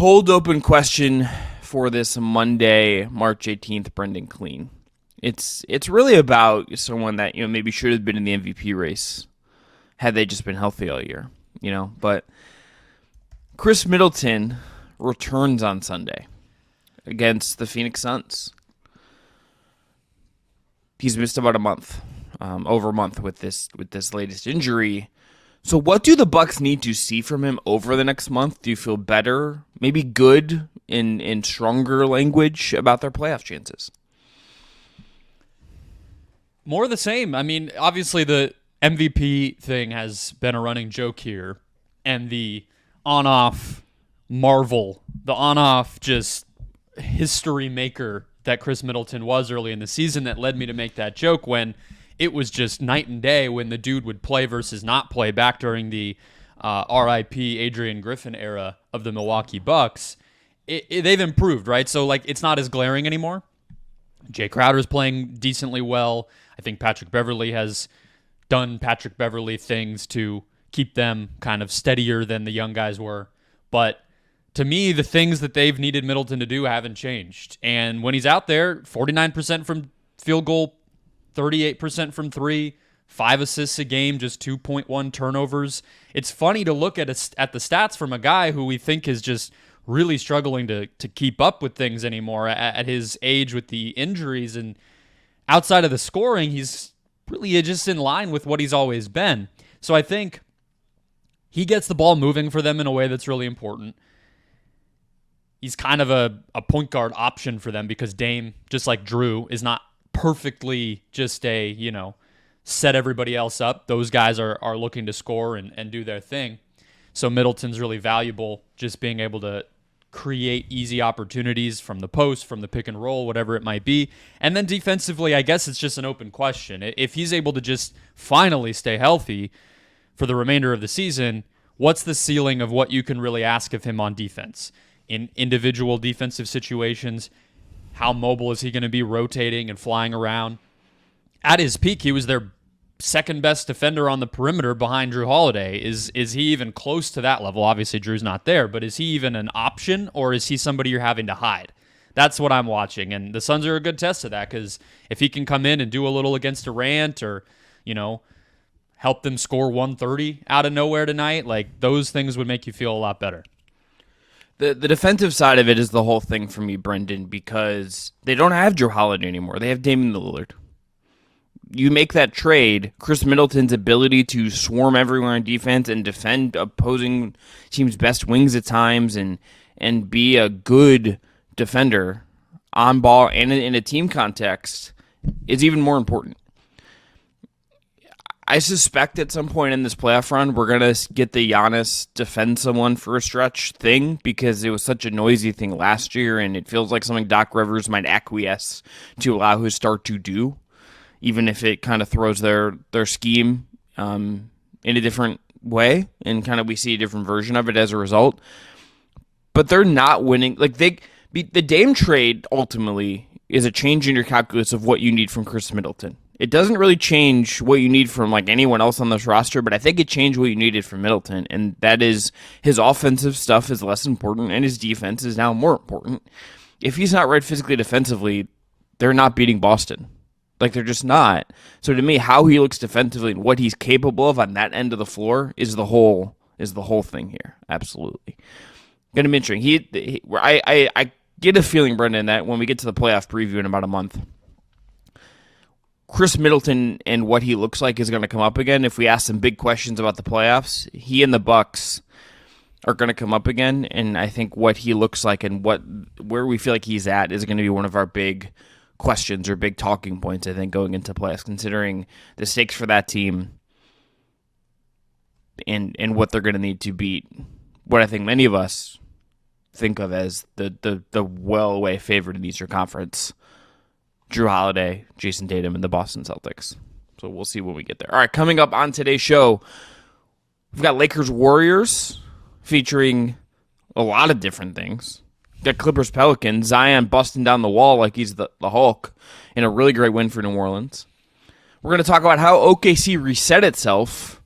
cold open question for this Monday, March 18th, Brendon Kleen. It's really about someone that maybe should have been in the MVP race had they just been healthy all year, But Khris Middleton returns on Sunday against the Phoenix Suns. He's missed about a month, over a month with this latest injury. So what do the Bucks need to see from him over the next month? Do you feel better, maybe good, in stronger language about their playoff chances? More of the same. I mean, obviously the MVP thing has been a running joke here, and the on-off marvel, the on-off just history maker that Khris Middleton was early in the season that led me to make that joke when it was just night and day when the dude would play versus not play back during the RIP Adrian Griffin era of the Milwaukee Bucks. They've improved, right? So, it's not as glaring anymore. Jay Crowder's playing decently well. I think Patrick Beverley has done Patrick Beverley things to keep them kind of steadier than the young guys were. But to me, the things that they've needed Middleton to do haven't changed. And when he's out there, 49% from field goal, 38% from three, 5 assists a game, just 2.1 turnovers. It's funny to look at the stats from a guy who we think is just really struggling to keep up with things anymore at his age with the injuries. And outside of the scoring, he's really just in line with what he's always been. So I think he gets the ball moving for them in a way that's really important. He's kind of a point guard option for them because Dame, just like Drew, is not perfectly just set everybody else up. Those guys are looking to score and do their thing. So Middleton's really valuable, just being able to create easy opportunities from the post, from the pick and roll, whatever it might be. And then defensively, I guess it's just an open question. If he's able to just finally stay healthy for the remainder of the season, what's the ceiling of what you can really ask of him on defense? In individual defensive situations, how mobile is he going to be rotating and flying around? At his peak, he was their second best defender on the perimeter behind Drew Holiday. Is he even close to that level? Obviously, Drew's not there, but is he even an option, or is he somebody you're having to hide? That's what I'm watching, and the Suns are a good test of that, because if he can come in and do a little against Durant or, help them score 130 out of nowhere tonight, those things would make you feel a lot better. The defensive side of it is the whole thing for me, Brendan, because they don't have Drew Holiday anymore. They have Damian Lillard. You make that trade, Khris Middleton's ability to swarm everywhere on defense and defend opposing teams' best wings at times and be a good defender on ball and in a team context is even more important. I suspect at some point in this playoff run, we're going to get the Giannis defend someone for a stretch thing because it was such a noisy thing last year, and it feels like something Doc Rivers might acquiesce to allow his start to do, even if it kind of throws their scheme in a different way, and kind of we see a different version of it as a result. But they're not winning. The Dame trade ultimately is a change in your calculus of what you need from Khris Middleton. It doesn't really change what you need from anyone else on this roster, but I think it changed what you needed from Middleton, and that is his offensive stuff is less important, and his defense is now more important. If he's not right physically defensively, they're not beating Boston. They're just not. So to me, how he looks defensively and what he's capable of on that end of the floor is the whole thing here. Absolutely. Going to be interesting. I get a feeling, Brendan, that when we get to the playoff preview in about a month, Khris Middleton and what he looks like is going to come up again. If we ask some big questions about the playoffs, he and the Bucks are going to come up again, and I think what he looks like and where we feel like he's at is going to be one of our big questions or big talking points, I think, going into playoffs, considering the stakes for that team and what they're going to need to beat what I think many of us think of as the well-away favorite in the Eastern Conference, Drew Holiday, Jason Tatum, and the Boston Celtics. So we'll see when we get there. All right, coming up on today's show, we've got Lakers-Warriors featuring a lot of different things. Got Clippers-Pelicans, Zion busting down the wall like he's the Hulk in a really great win for New Orleans. We're going to talk about how OKC reset itself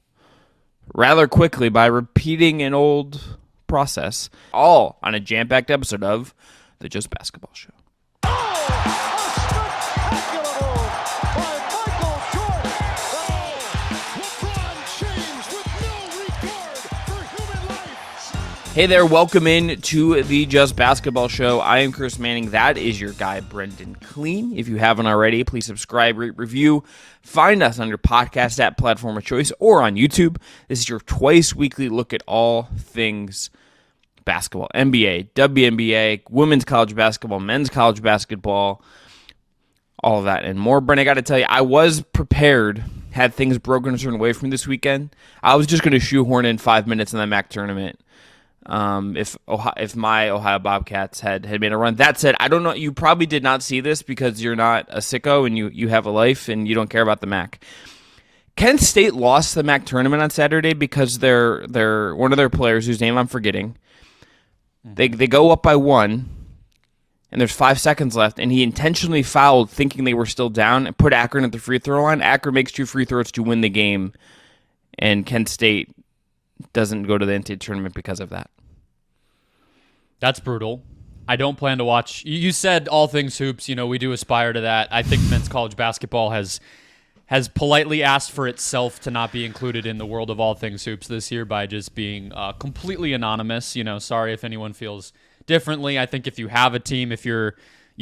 rather quickly by repeating an old process, all on a jam-packed episode of the Just Basketball Show. Hey there, welcome in to the Just Basketball Show. I am Khris Manning. That is your guy, Brendon Kleen. If you haven't already, please subscribe, rate, review. Find us on your podcast app platform of choice or on YouTube. This is your twice weekly look at all things basketball. NBA, WNBA, women's college basketball, men's college basketball, all of that and more. Brent, I got to tell you, I was prepared, had things broken a certain way from this weekend. I was just going to shoehorn in 5 minutes in the MAC tournament. If my Ohio Bobcats had made a run. That said, I don't know. You probably did not see this because you're not a sicko and you have a life and you don't care about the MAC. Kent State lost the MAC tournament on Saturday because they're one of their players, whose name I'm forgetting. They go up by 1, and there's 5 seconds left, and he intentionally fouled, thinking they were still down, and put Akron at the free throw line. Akron makes 2 free throws to win the game, and Kent State doesn't go to the NCAA tournament because of that. That's brutal. I don't plan to watch. You said all things hoops. You know, we do aspire to that. I think men's college basketball has politely asked for itself to not be included in the world of all things hoops this year by just being completely anonymous. You know, sorry if anyone feels differently. I think if you have a team, if your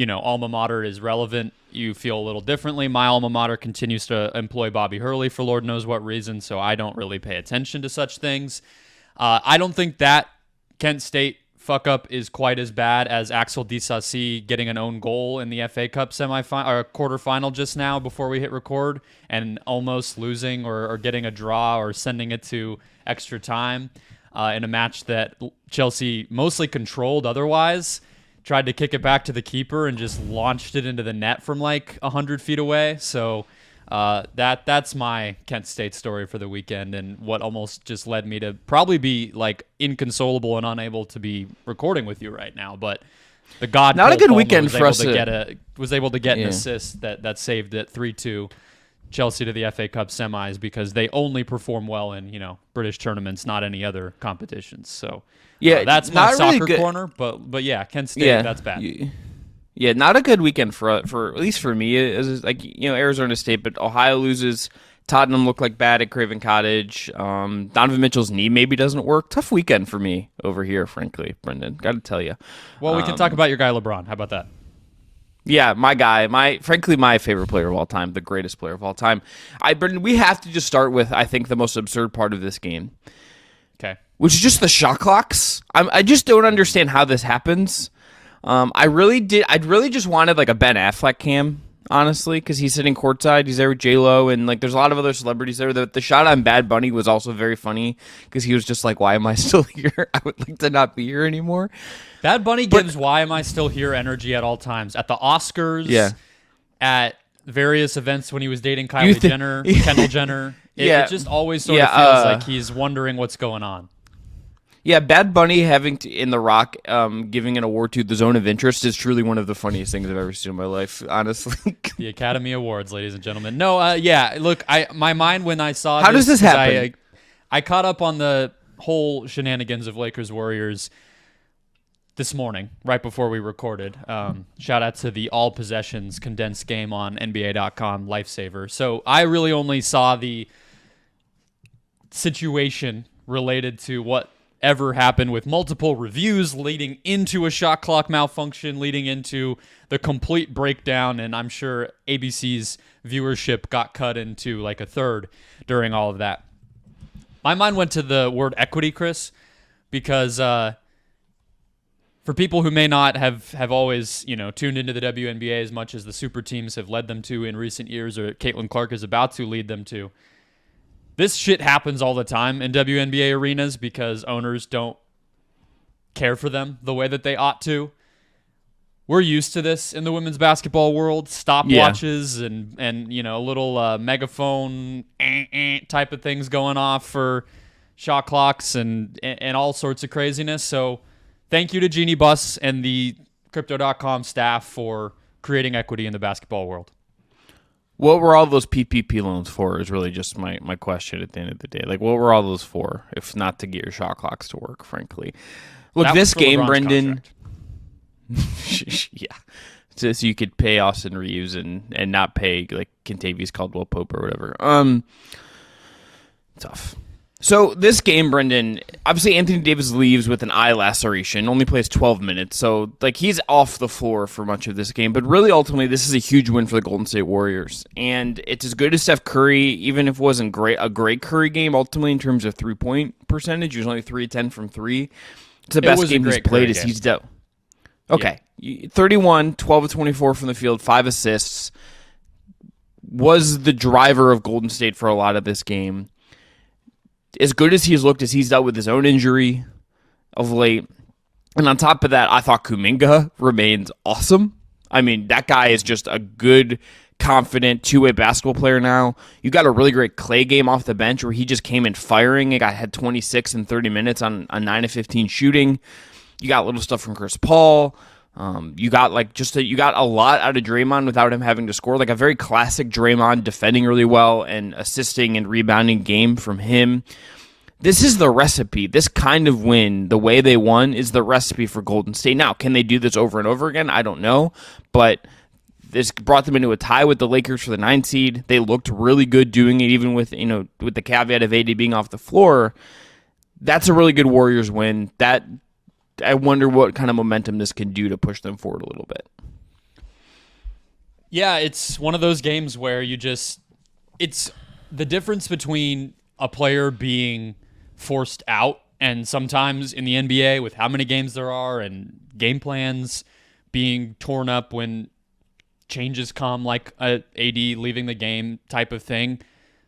alma mater is relevant, you feel a little differently. My alma mater continues to employ Bobby Hurley for Lord knows what reason, so I don't really pay attention to such things. I don't think that Kent State fuck up is quite as bad as Axel Disasi getting an own goal in the FA Cup quarterfinal just now before we hit record and almost losing or getting a draw or sending it to extra time in a match that Chelsea mostly controlled otherwise. Tried to kick it back to the keeper and just launched it into the net from like 100 feet away. So that's my Kent State story for the weekend, and what almost just led me to probably be like inconsolable and unable to be recording with you right now. But the God, not Cole a good Palmer weekend was for able us. Was able to get an assist that saved it 3-2 Chelsea to the FA Cup semis, because they only perform well in British tournaments, not any other competitions. So. Yeah, that's my soccer really corner, but yeah, Kent State, that's bad. Yeah, not a good weekend for at least for me. Is Arizona State, but Ohio loses. Tottenham look like bad at Craven Cottage. Donovan Mitchell's knee maybe doesn't work. Tough weekend for me over here, frankly, Brendan. Got to tell you. Well, we can talk about your guy LeBron. How about that? Yeah, my guy, frankly my favorite player of all time, the greatest player of all time. Brendan, we have to just start with I think the most absurd part of this game. Okay. Which is just the shot clocks. I just don't understand how this happens. I'd really just wanted like a Ben Affleck cam, honestly, because he's sitting courtside. He's there with J-Lo, and like there's a lot of other celebrities there. The shot on Bad Bunny was also very funny because he was just like, "Why am I still here? I would like to not be here anymore." Bad Bunny gives "Why am I still here" energy at all times. At the Oscars, at various events when he was dating Kylie Jenner, Kendall Jenner. It just always sort of feels like he's wondering what's going on. Yeah, Bad Bunny in The Rock giving an award to the Zone of Interest is truly one of the funniest things I've ever seen in my life, honestly. The Academy Awards, ladies and gentlemen. No, look, my mind when I saw How does this happen? I caught up on the whole shenanigans of Lakers Warriors this morning, right before we recorded. Shout out to the All Possessions condensed game on NBA.com, lifesaver. So I really only saw the situation related to what ever happened, with multiple reviews leading into a shot clock malfunction, leading into the complete breakdown, and I'm sure ABC's viewership got cut into like a third during all of that. My mind went to the word equity, Chris, because for people who may not have always tuned into the WNBA as much as the super teams have led them to in recent years, or Caitlin Clark is about to lead them to, this shit happens all the time in WNBA arenas because owners don't care for them the way that they ought to. We're used to this in the women's basketball world. Stopwatches and a little megaphone type of things going off for shot clocks and all sorts of craziness. So thank you to Jeannie Buss and the Crypto.com staff for creating equity in the basketball world. What were all those PPP loans for is really just my question at the end of the day. Like, what were all those for, if not to get your shot clocks to work, frankly? Look, That was this for game, LeBron's Brendan. contract. Yeah. So you could pay Austin Reeves and not pay, like, Kentavious Caldwell-Pope or whatever. Tough. So this game, Brendan, obviously Anthony Davis leaves with an eye laceration, only plays 12 minutes. So, like, he's off the floor for much of this game. But really, ultimately, this is a huge win for the Golden State Warriors. And it's as good as Steph Curry, even if it wasn't a great Curry game, ultimately, in terms of three-point percentage. He was only 3-10 from three. It's the best game he's played as he's done. Okay. Yeah. 31, 12-24 from the field, 5 assists. Was the driver of Golden State for a lot of this game. As good as he's looked, as he's dealt with his own injury of late. And on top of that, I thought Kuminga remains awesome. I mean, that guy is just a good, confident two-way basketball player now. You got a really great Clay game off the bench where he just came in firing. He had 26 in 30 minutes on a 9 of 15 shooting. You got little stuff from Chris Paul. You got you got a lot out of Draymond without him having to score. Like a very classic Draymond defending really well and assisting and rebounding game from him. This is the recipe. This kind of win, the way they won, is the recipe for Golden State. Now, can they do this over and over again? I don't know, but this brought them into a tie with the Lakers for the 9 seed. They looked really good doing it, even with the caveat of AD being off the floor. That's a really good Warriors win. I wonder what kind of momentum this can do to push them forward a little bit. Yeah, it's one of those games where it's the difference between a player being forced out, and sometimes in the NBA with how many games there are and game plans being torn up when changes come, like a AD leaving the game type of thing.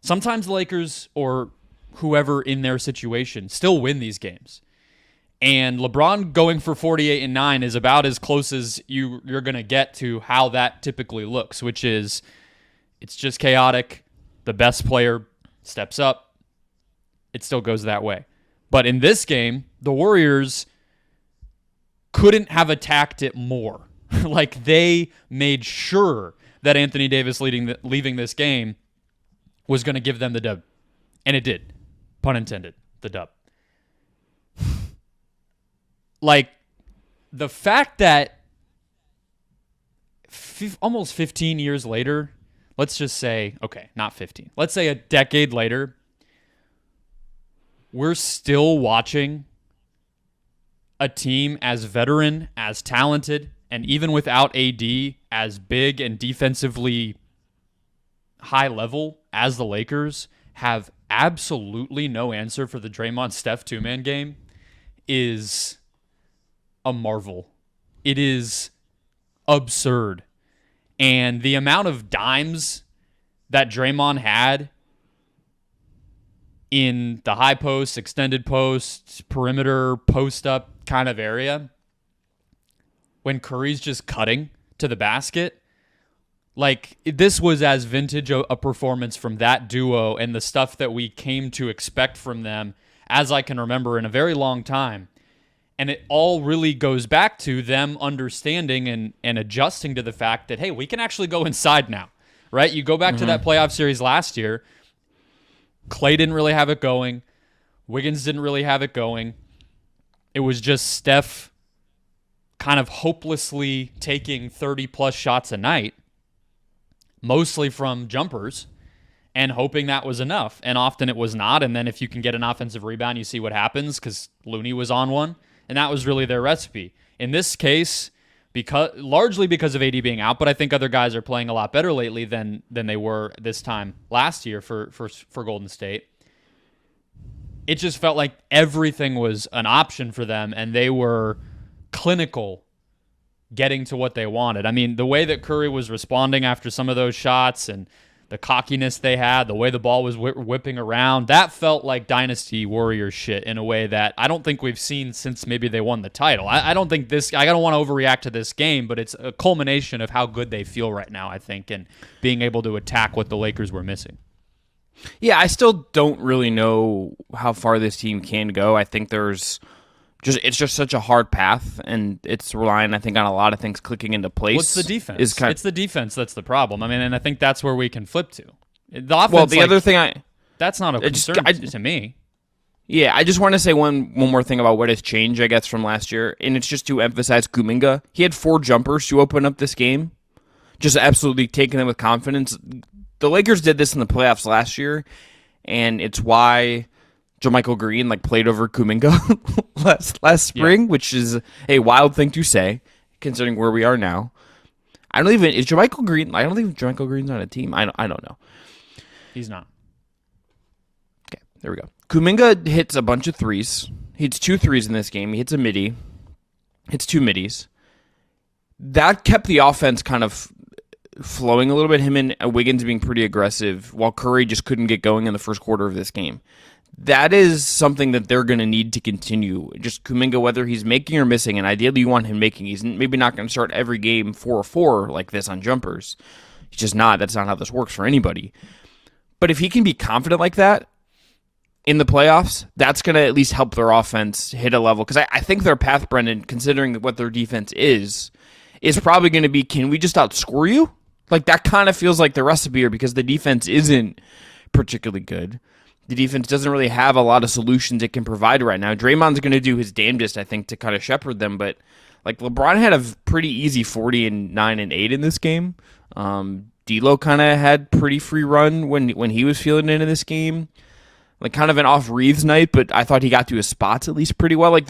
Sometimes the Lakers or whoever in their situation still win these games. And LeBron going for 48 and 9 is about as close as you're going to get to how that typically looks, which is it's just chaotic. The best player steps up. It still goes that way. But in this game, the Warriors couldn't have attacked it more. Like, they made sure that Anthony Davis leaving this game was going to give them the dub. And it did. Pun intended. The dub. Like, the fact that almost 15 years later, let's just say, okay, not 15. Let's say a decade later, we're still watching a team as veteran, as talented, and even without AD, as big and defensively high level as the Lakers, have absolutely no answer for the Draymond Steph two-man game is a marvel. It is absurd. And the amount of dimes that Draymond had in the high post, extended post, perimeter, post-up kind of area, when Curry's just cutting to the basket, like, this was as vintage a performance from that duo and the stuff that we came to expect from them as I can remember in a very long time. And it all really goes back to them understanding and adjusting to the fact that, hey, we can actually go inside now, right? You go back to that playoff series last year. Clay didn't really have it going. Wiggins didn't really have it going. It was just Steph kind of hopelessly taking 30-plus shots a night, mostly from jumpers, and hoping that was enough. And often it was not. And then if you can get an offensive rebound, you see what happens because Looney was on one. And that was really their recipe. In this case, largely because of AD being out, but I think other guys are playing a lot better lately than they were this time last year for Golden State. It just felt like everything was an option for them, and they were clinical getting to what they wanted. I mean, the way that Curry was responding after some of those shots and the cockiness they had, the way the ball was whipping around, that felt like Dynasty Warriors shit in a way that I don't think we've seen since maybe they won the title. I don't want to overreact to this game, but it's a culmination of how good they feel right now, I think, and being able to attack what the Lakers were missing. Yeah, I still don't really know how far this team can go. I think there's it's just such a hard path, and it's relying, I think, on a lot of things clicking into place. What's the defense? It's the defense that's the problem. I mean, and I think that's where we can flip to. The offense, well, the other thing that's not a concern to me. Yeah, I just want to say one more thing about what has changed, I guess, from last year, and it's just to emphasize Kuminga. He had 4 jumpers to open up this game, just absolutely taking them with confidence. The Lakers did this in the playoffs last year, and it's why JaMychal Green played over Kuminga last spring, which is a wild thing to say, considering where we are now. I don't think JaMychal Green's on a team. I don't know. He's not. Okay, there we go. Kuminga hits a bunch of threes. He hits 2 threes in this game. He hits a midi. Hits 2 middies. That kept the offense kind of flowing a little bit. Him and Wiggins being pretty aggressive, while Curry just couldn't get going in the first quarter of this game. That is something that they're going to need to continue. Just Kuminga, whether he's making or missing, and ideally you want him making. He's maybe not going to start every game 4-4 like this on jumpers. He's just not. That's not how this works for anybody. But if he can be confident like that in the playoffs, that's going to at least help their offense hit a level. Because I think their path, Brendan, considering what their defense is probably going to be, can we just outscore you? That kind of feels like the recipe here, because the defense isn't particularly good. The defense doesn't really have a lot of solutions it can provide right now. Draymond's going to do his damnedest, I think, to kind of shepherd them. But LeBron had a pretty easy 40-9 and 8 in this game. D'Lo kind of had pretty free run when he was feeling into this game. Kind of an off Reeves night, but I thought he got to his spots at least pretty well.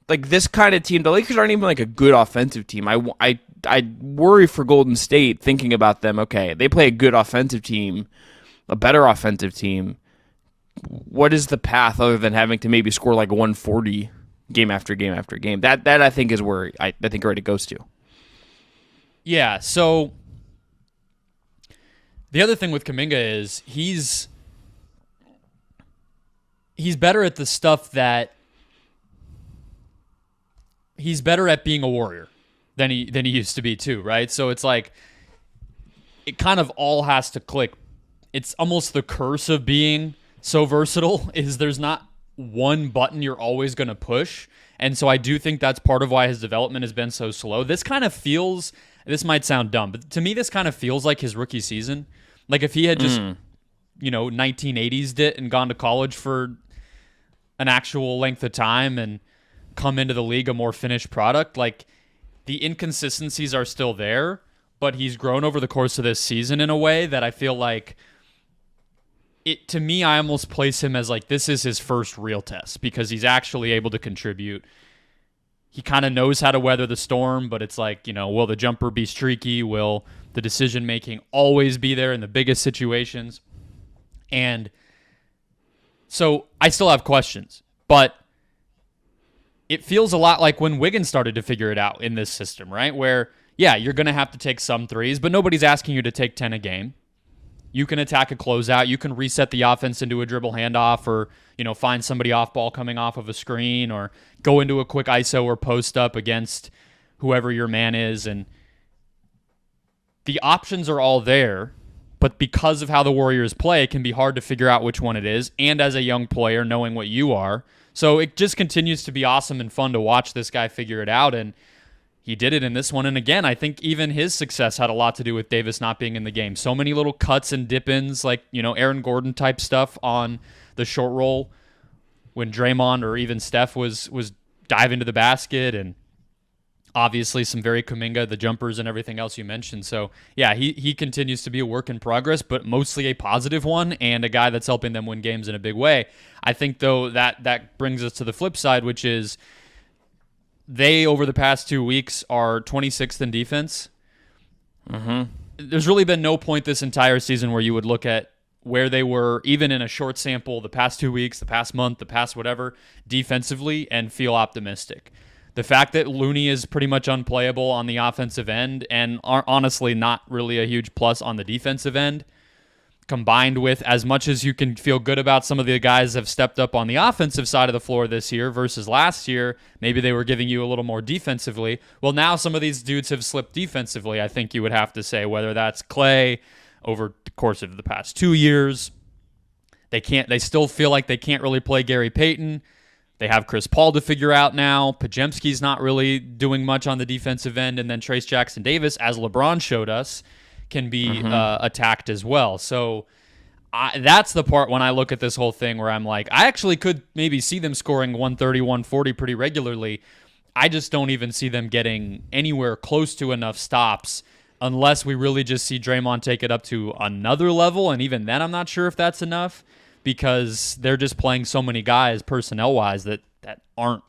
This kind of team, the Lakers aren't even a good offensive team. I worry for Golden State thinking about them. Okay, they play a good offensive team, a better offensive team. What is the path other than having to maybe score 140 game after game after game? That I think is where I think where it goes to. Yeah. So the other thing with Kuminga is he's better at the stuff that he's better at being a warrior than he used to be too, right? So it's it kind of all has to click. It's almost the curse of being so versatile is there's not one button you're always going to push. And so I do think that's part of why his development has been so slow. This might sound dumb, but to me this kind of feels like his rookie season. If he had just 1980s it and gone to college for an actual length of time and come into the league a more finished product, the inconsistencies are still there, but he's grown over the course of this season in a way that I feel to me, I almost place him as this is his first real test, because he's actually able to contribute. He kind of knows how to weather the storm, but it's will the jumper be streaky? Will the decision-making always be there in the biggest situations? And so I still have questions, but it feels a lot like when Wiggins started to figure it out in this system, right? Where, yeah, you're going to have to take some threes, but nobody's asking you to take 10 a game. You can attack a closeout. You can reset the offense into a dribble handoff, or find somebody off ball coming off of a screen, or go into a quick ISO or post up against whoever your man is. And the options are all there, but because of how the Warriors play, it can be hard to figure out which one it is. And as a young player, knowing what you are, so it just continues to be awesome and fun to watch this guy figure it out. And he did it in this one. And again, I think even his success had a lot to do with Davis not being in the game. So many little cuts and dip-ins, Aaron Gordon type stuff on the short roll when Draymond or even Steph was diving to the basket, and obviously some very Kuminga, the jumpers and everything else you mentioned. So yeah, he continues to be a work in progress, but mostly a positive one, and a guy that's helping them win games in a big way. I think though that brings us to the flip side, which is they, over the past 2 weeks, are 26th in defense. Mm-hmm. There's really been no point this entire season where you would look at where they were, even in a short sample, the past 2 weeks, the past month, the past whatever, defensively, and feel optimistic. The fact that Looney is pretty much unplayable on the offensive end, and honestly not really a huge plus on the defensive end, combined with as much as you can feel good about some of the guys have stepped up on the offensive side of the floor this year versus last year, maybe they were giving you a little more defensively. Well, now some of these dudes have slipped defensively, I think you would have to say, whether that's Clay over the course of the past 2 years. They still feel like they can't really play Gary Payton. They have Chris Paul to figure out now. Pajemski's not really doing much on the defensive end. And then Trace Jackson-Davis, as LeBron showed us, can be attacked as well. So that's the part when I look at this whole thing where I'm like, I actually could maybe see them scoring 130, 140 pretty regularly. I just don't even see them getting anywhere close to enough stops unless we really just see Draymond take it up to another level. And even then, I'm not sure if that's enough, because they're just playing so many guys personnel-wise that aren't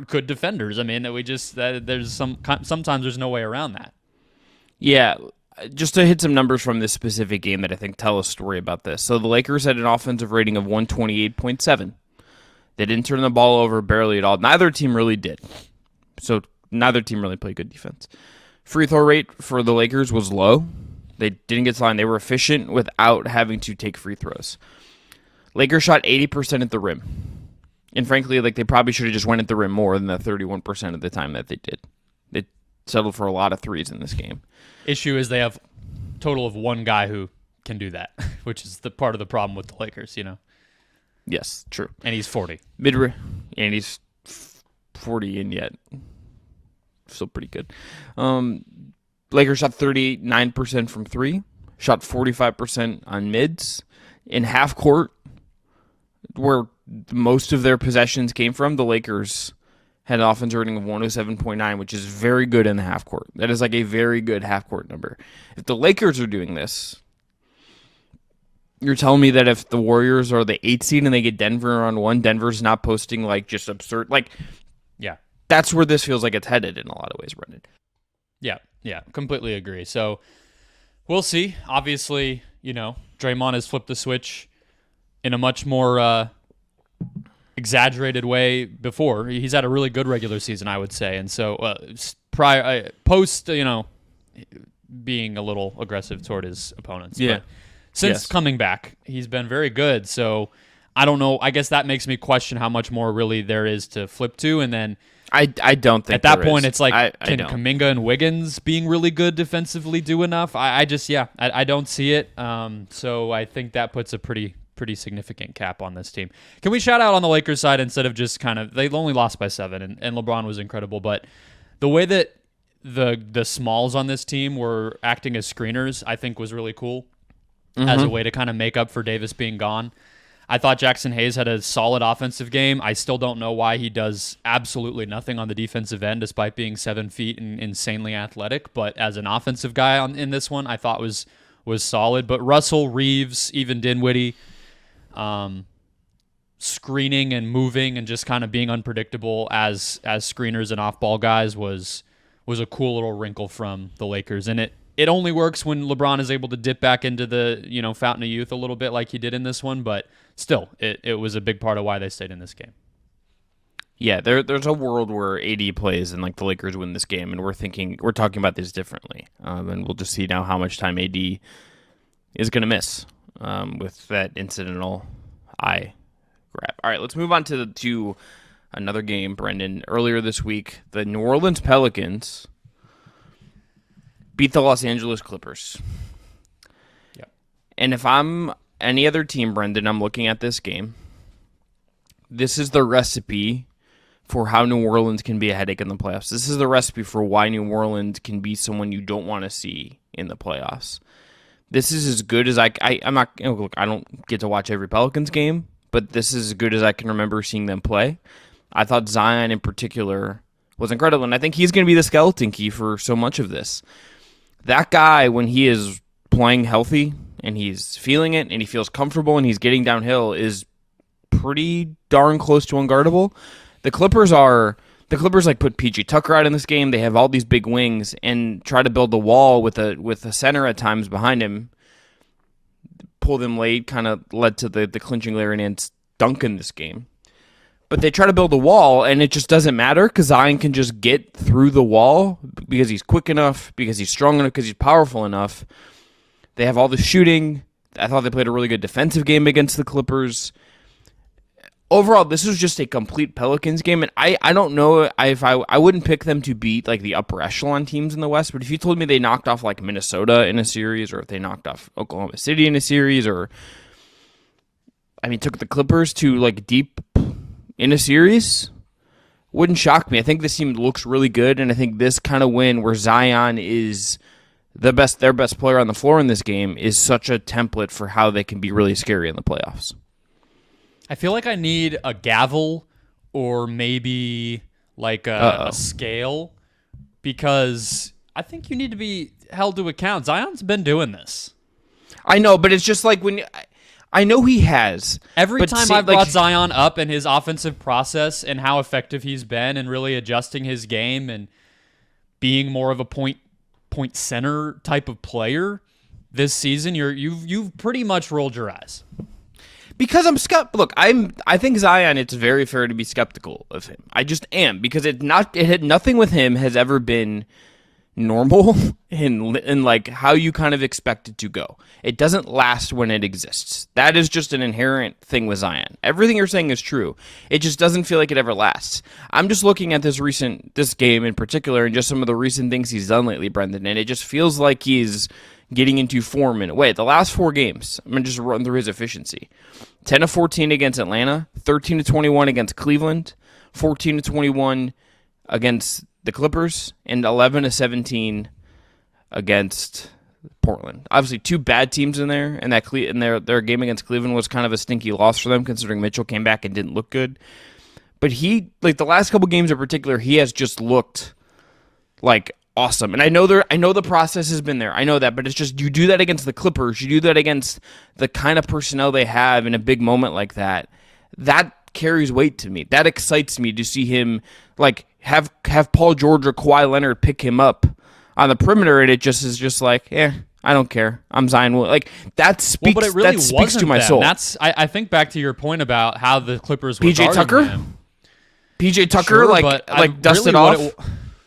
good defenders. I mean, there's sometimes there's no way around that. Yeah, just to hit some numbers from this specific game that I think tell a story about this. So the Lakers had an offensive rating of 128.7. They didn't turn the ball over barely at all. Neither team really did. So neither team really played good defense. Free throw rate for the Lakers was low. They didn't get to the line. They were efficient without having to take free throws. Lakers shot 80% at the rim. And frankly, they probably should have just went at the rim more than the 31% of the time that they did. They settled for a lot of threes in this game. Issue is they have a total of one guy who can do that, which is the part of the problem with the Lakers, Yes, true. And he's 40. And he's 40 and yet still pretty good. Lakers shot 39% from three, shot 45% on mids. In half court, where most of their possessions came from, the Lakers had an offensive rating of 107.9, which is very good in the half court. That is a very good half court number. If the Lakers are doing this, you're telling me that if the Warriors are the 8th seed and they get Denver on 1, Denver's not posting just absurd. Yeah, that's where this feels like it's headed in a lot of ways, Brendan. Yeah, completely agree. So we'll see. Obviously, Draymond has flipped the switch in a much more exaggerated way before. He's had a really good regular season, I would say. And so post, being a little aggressive toward his opponents. Yeah. But since coming back, he's been very good. So I don't know. I guess that makes me question how much more really there is to flip to. And then I don't think at that point is. it's can don't. Kuminga and Wiggins being really good defensively do enough? I don't see it. So I think that puts a pretty significant cap on this team. Can we shout out on the Lakers side instead of just they only lost by 7 and LeBron was incredible, but the way that the smalls on this team were acting as screeners I think was really cool as a way to kind of make up for Davis being gone. I thought Jackson Hayes had a solid offensive game. I still don't know why he does absolutely nothing on the defensive end despite being 7 feet and insanely athletic, but as an offensive guy in this one, I thought was solid. But Russell, Reeves, even Dinwiddie, screening and moving and just kind of being unpredictable as screeners and off-ball guys was a cool little wrinkle from the Lakers. And it only works when LeBron is able to dip back into the fountain of youth a little bit like he did in this one, but still, it was a big part of why they stayed in this game. Yeah, there's a world where AD plays and the Lakers win this game, and we're talking about this differently, and we'll just see now how much time AD is going to miss with that incidental eye grab. All right, let's move on to another game, Brendan. Earlier this week, the New Orleans Pelicans beat the Los Angeles Clippers. Yeah, and if I'm any other team, Brendan, I'm looking at this game. This is the recipe for how New Orleans can be a headache in the playoffs. This is the recipe for why New Orleans can be someone you don't want to see in the playoffs. This is as good as I'm not. Look, I don't get to watch every Pelicans game, but this is as good as I can remember seeing them play. I thought Zion in particular was incredible, and I think he's going to be the skeleton key for so much of this. That guy, when he is playing healthy and he's feeling it and he feels comfortable and he's getting downhill, is pretty darn close to unguardable. The Clippers put PG Tucker out in this game. They have all these big wings and try to build the wall with a center at times behind him. Pull them late, kind of led to the clinching Larry Nance dunk in this game. But they try to build a wall, and it just doesn't matter because Zion can just get through the wall because he's quick enough, because he's strong enough, because he's powerful enough. They have all the shooting. I thought they played a really good defensive game against the Clippers. Overall, this was just a complete Pelicans game, and I don't know if I wouldn't pick them to beat the upper echelon teams in the West, but if you told me they knocked off Minnesota in a series, or if they knocked off Oklahoma City in a series, or took the Clippers to deep in a series, wouldn't shock me. I think this team looks really good, and I think this kind of win where Zion is their best player on the floor in this game is such a template for how they can be really scary in the playoffs. I feel like I need a gavel or maybe like a scale, because I think you need to be held to account. Zion's been doing this. I know, but it's just like when I know he has. Every time I've brought Zion up and his offensive process and how effective he's been and really adjusting his game and being more of a point center type of player this season, you've pretty much rolled your eyes. Because I'm look, I think Zion, it's very fair to be skeptical of him. I just am, because nothing with him has ever been normal in like how you kind of expect it to go. It doesn't last when it exists. That is just an inherent thing with Zion. Everything you're saying is true. It just doesn't feel like it ever lasts. I'm just looking at this game in particular and just some of the recent things he's done lately, Brendan, and it just feels like he's getting into form in a way. The last 4 games, I'm going to just run through his efficiency. 10-14 against Atlanta, 13-21 against Cleveland, 14-21 against the Clippers, and 11-17 against Portland. Obviously, 2 bad teams in there, and their game against Cleveland was kind of a stinky loss for them, considering Mitchell came back and didn't look good. But he, like the last couple games in particular, he has just looked like awesome. And I know the process has been there. I know that, but it's just you do that against the Clippers, you do that against the kind of personnel they have in a big moment like that. That carries weight to me. That excites me to see him like have Paul George or Kawhi Leonard pick him up on the perimeter, and it just is just like, I don't care. I'm Zion. Like that speaks. Well, but it really that speaks to my soul. That's I think back to your point about how the Clippers were PJ Tucker. Him. PJ Tucker, sure, dusted off.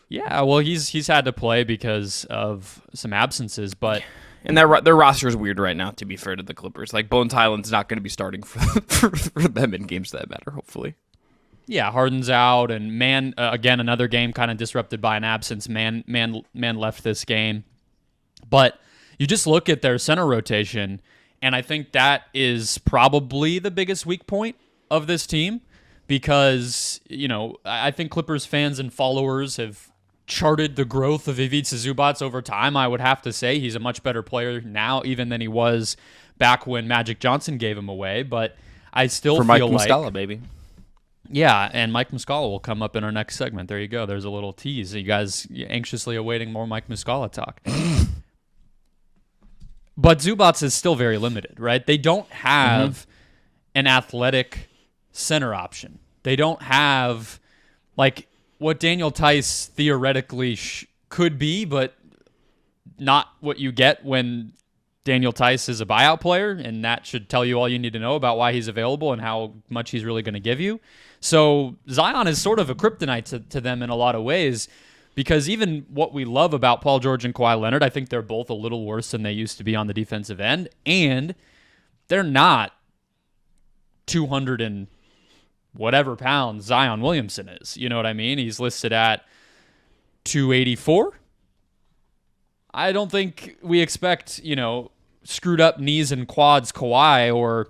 Yeah, well, he's had to play because of some absences, but and their roster is weird right now. To be fair to the Clippers, like Bones Highland's not going to be starting for them in games that matter. Hopefully, yeah, Harden's out, and Man again another game kind of disrupted by an absence. Man left this game, but you just look at their center rotation, and I think that is probably the biggest weak point of this team, because I think Clippers fans and followers have charted the growth of Ivica Zubac over time. I would have to say he's a much better player now even than he was back when Magic Johnson gave him away, but I still feel Mike like Muscala, baby. Yeah, and Mike Muscala will come up in our next segment. There you go. There's a little tease. You guys anxiously awaiting more Mike Muscala talk. But Zubac is still very limited, right? They don't have an athletic center option. They don't have like what Daniel Tice theoretically could be, but not what you get when Daniel Tice is a buyout player, and that should tell you all you need to know about why he's available and how much he's really going to give you. So Zion is sort of a kryptonite to them in a lot of ways, because even what we love about Paul George and Kawhi Leonard, I think they're both a little worse than they used to be on the defensive end, and they're not 200 and whatever pounds Zion Williamson is. You know what I mean? He's listed at 284. I don't think we expect, screwed up knees and quads Kawhi or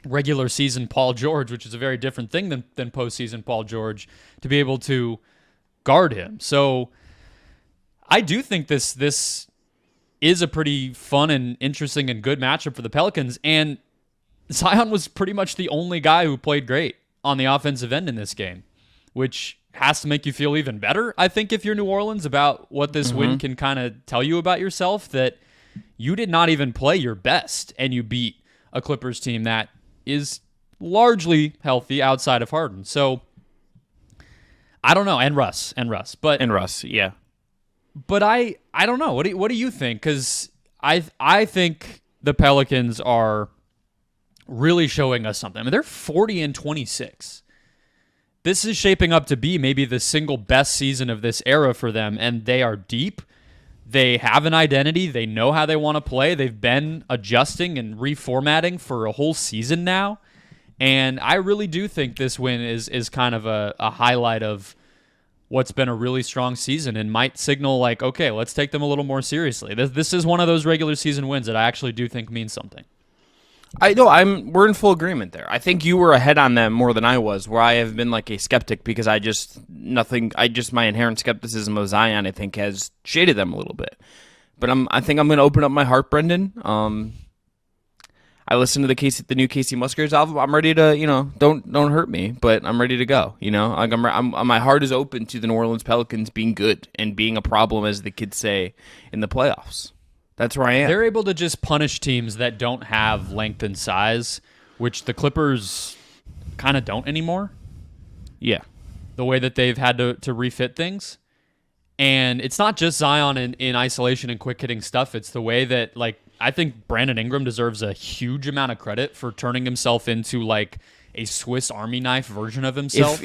regular season Paul George, which is a very different thing than postseason Paul George, to be able to guard him. So I do think this is a pretty fun and interesting and good matchup for the Pelicans. And Zion was pretty much the only guy who played great on the offensive end in this game, which has to make you feel even better, I think, if you're New Orleans, about what this win can kind of tell you about yourself, that you did not even play your best and you beat a Clippers team that is largely healthy outside of Harden. So I don't know, and Russ, yeah. But I don't know. What do you think? Because I think the Pelicans are really showing us something. I mean, they're 40-26. This is shaping up to be maybe the single best season of this era for them, and they are deep. They have an identity. They know how they want to play. They've been adjusting and reformatting for a whole season now, and I really do think this win is kind of a highlight of what's been a really strong season and might signal like, okay, let's take them a little more seriously. This is one of those regular season wins that I actually do think means something. I know we're in full agreement there. I think you were ahead on them more than I was, where I have been like a skeptic because my inherent skepticism of Zion I think has shaded them a little bit. But I think I'm going to open up my heart, Brendan. I listened to the new Casey Musgraves album. I'm ready to, don't hurt me, but I'm ready to go. Like my heart is open to the New Orleans Pelicans being good and being a problem, as the kids say, in the playoffs. That's where I am. They're able to just punish teams that don't have length and size, which the Clippers kind of don't anymore. Yeah. The way that they've had to refit things. And it's not just Zion in isolation and quick hitting stuff. It's the way that, like, I think Brandon Ingram deserves a huge amount of credit for turning himself into like a Swiss Army knife version of himself.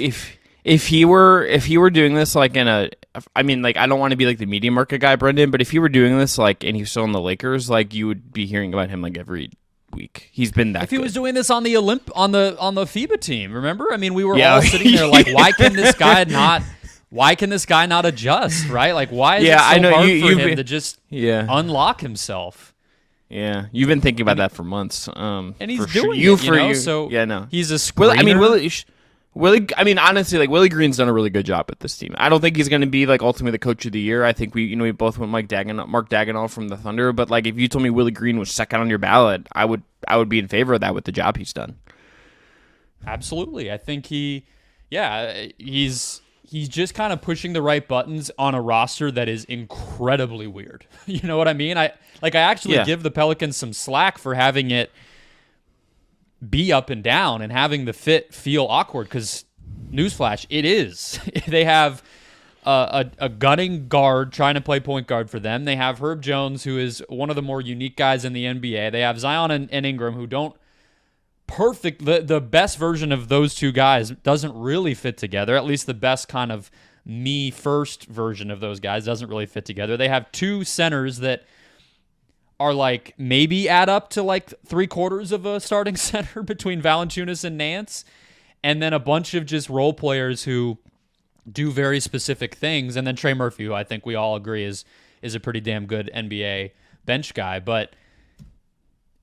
If he were doing this like I don't want to be like the media market guy, Brendan, but if he were doing this like and he's still in the Lakers, like you would be hearing about him like every week. He's been that. If he was doing this on the on the FIBA team, remember? I mean, we were Yeah. all sitting there like, why can this guy not? Why can this guy not adjust? Right? Like, why is it so hard for him to just unlock himself? Yeah, you've been thinking about that for months. And he's doing it, so yeah, no. He's a screener. Willie, honestly, like Willie Green's done a really good job at this team. I don't think he's going to be like ultimately the coach of the year. I think we both went Mark Dagenal from the Thunder, but like if you told me Willie Green was second on your ballot, I would be in favor of that with the job he's done. Absolutely. I think he's just kind of pushing the right buttons on a roster that is incredibly weird. You know what I mean? I actually give the Pelicans some slack for having it be up and down and having the fit feel awkward because, newsflash, it is. They have a gunning guard trying to play point guard for them. They have Herb Jones, who is one of the more unique guys in the NBA. They have Zion and Ingram, who don't the best version of those two guys doesn't really fit together. At least the best kind of me first version of those guys doesn't really fit together. They have two centers that are like maybe add up to like 3/4 of a starting center between Valanciunas and Nance, and then a bunch of just role players who do very specific things. And then Trey Murphy, who I think we all agree is a pretty damn good NBA bench guy, but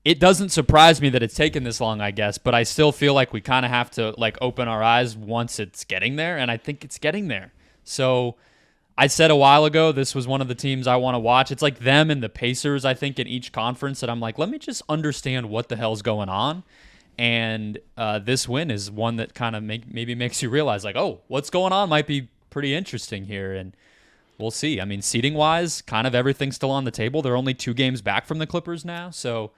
it doesn't surprise me that it's taken this long, I guess, but I still feel like we kind of have to like open our eyes once it's getting there, and I think it's getting there. So I said a while ago this was one of the teams I want to watch. It's like them and the Pacers, I think, in each conference that I'm like, let me just understand what the hell's going on. And this win is one that kind of maybe makes you realize, like, oh, what's going on might be pretty interesting here, and we'll see. I mean, seeding-wise, kind of everything's still on the table. They're only 2 games back from the Clippers now, so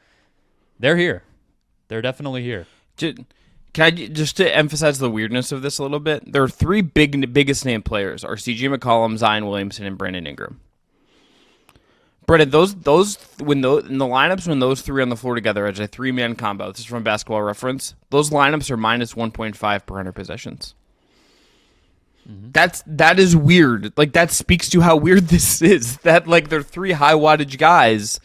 they're here. They're definitely here. Can I just to emphasize the weirdness of this a little bit? There are 3 biggest name players: are C.J. McCollum, Zion Williamson, and Brandon Ingram. Brendan, those in the lineups when those 3 on the floor together as a 3-man combo. This is from Basketball Reference. Those lineups are minus 1.5 per 100 possessions. Mm-hmm. That is weird. Like that speaks to how weird this is. That like they're 3 high wattage guys.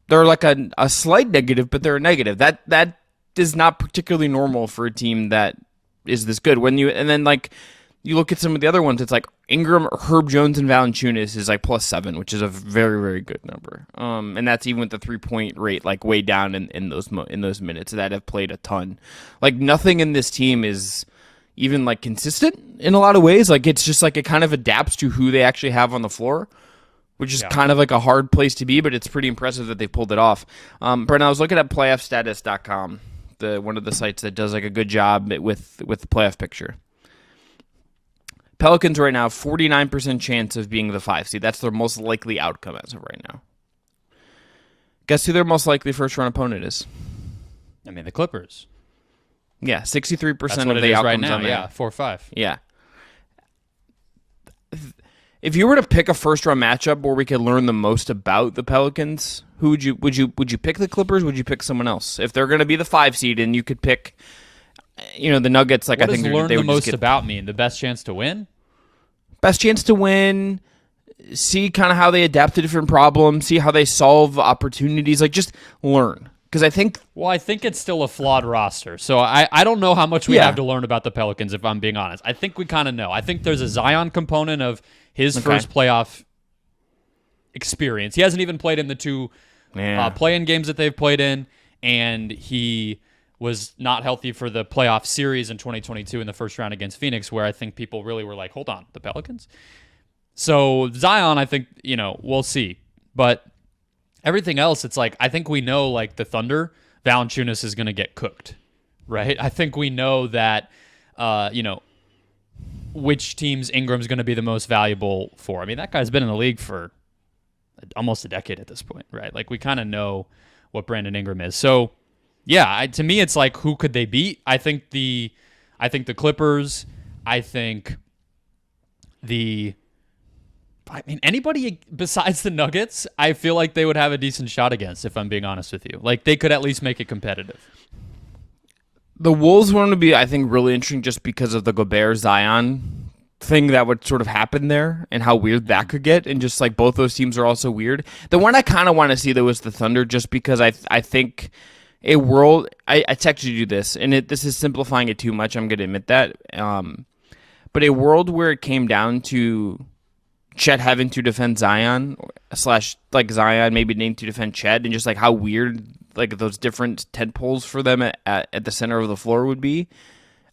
They're like a slight negative, but they're a negative. That is not particularly normal for a team that is this good. And then like you look at some of the other ones, it's like Ingram, Herb Jones, and Valanciunas is like +7, which is a very, very good number. And that's even with the 3-point rate like way down in those minutes that have played a ton. Like nothing in this team is even like consistent in a lot of ways. Like it's just like it kind of adapts to who they actually have on the floor, which is kind of like a hard place to be, but it's pretty impressive that they pulled it off. Brendan, I was looking at playoffstatus.com, one of the sites that does like a good job with the playoff picture. Pelicans right now, 49% chance of being the 5 seed. That's their most likely outcome as of right now. Guess who their most likely first-round opponent is? I mean, the Clippers. Yeah, 63% That's of what it the is outcomes right now. on there. Yeah, 4-5. Yeah. If you were to pick a first-round matchup where we could learn the most about the Pelicans, who would you pick the Clippers? Would you pick someone else? If they're going to be the 5 seed and you could pick, the Nuggets, like what I think does learn they the would most just get about mean? The best chance to win? best chance to win. See kind of how they adapt to different problems. See how they solve opportunities. Like just learn. Because I think it's still a flawed roster. So I don't know how much we have to learn about the Pelicans, if I'm being honest. I think we kind of know. I think there's a Zion component of his first playoff experience. He hasn't even played in the 2 play-in games that they've played in. and he was not healthy for the playoff series in 2022 in the first round against Phoenix, where I think people really were like, hold on, the Pelicans? So Zion, I think, we'll see. But everything else, it's like, I think we know, like, the Thunder, Valanciunas is going to get cooked, right? I think we know that, which teams Ingram's going to be the most valuable for. I mean, that guy's been in the league for almost a decade at this point, right? Like, we kind of know what Brandon Ingram is. So, yeah, to me, it's like, who could they beat? I think the Clippers. I think anybody besides the Nuggets, I feel like they would have a decent shot against, if I'm being honest with you. Like, they could at least make it competitive. The Wolves want to be, I think, really interesting just because of the Gobert-Zion thing that would sort of happen there and how weird that could get. And just like both those teams are also weird. The one I kind of want to see, though, is the Thunder, just because I think a world, I texted you this, and this is simplifying it too much, I'm going to admit that. But a world where it came down to Chet having to defend Zion / like Zion maybe needing to defend Chet, and just like how weird like those different tent poles for them at the center of the floor would be.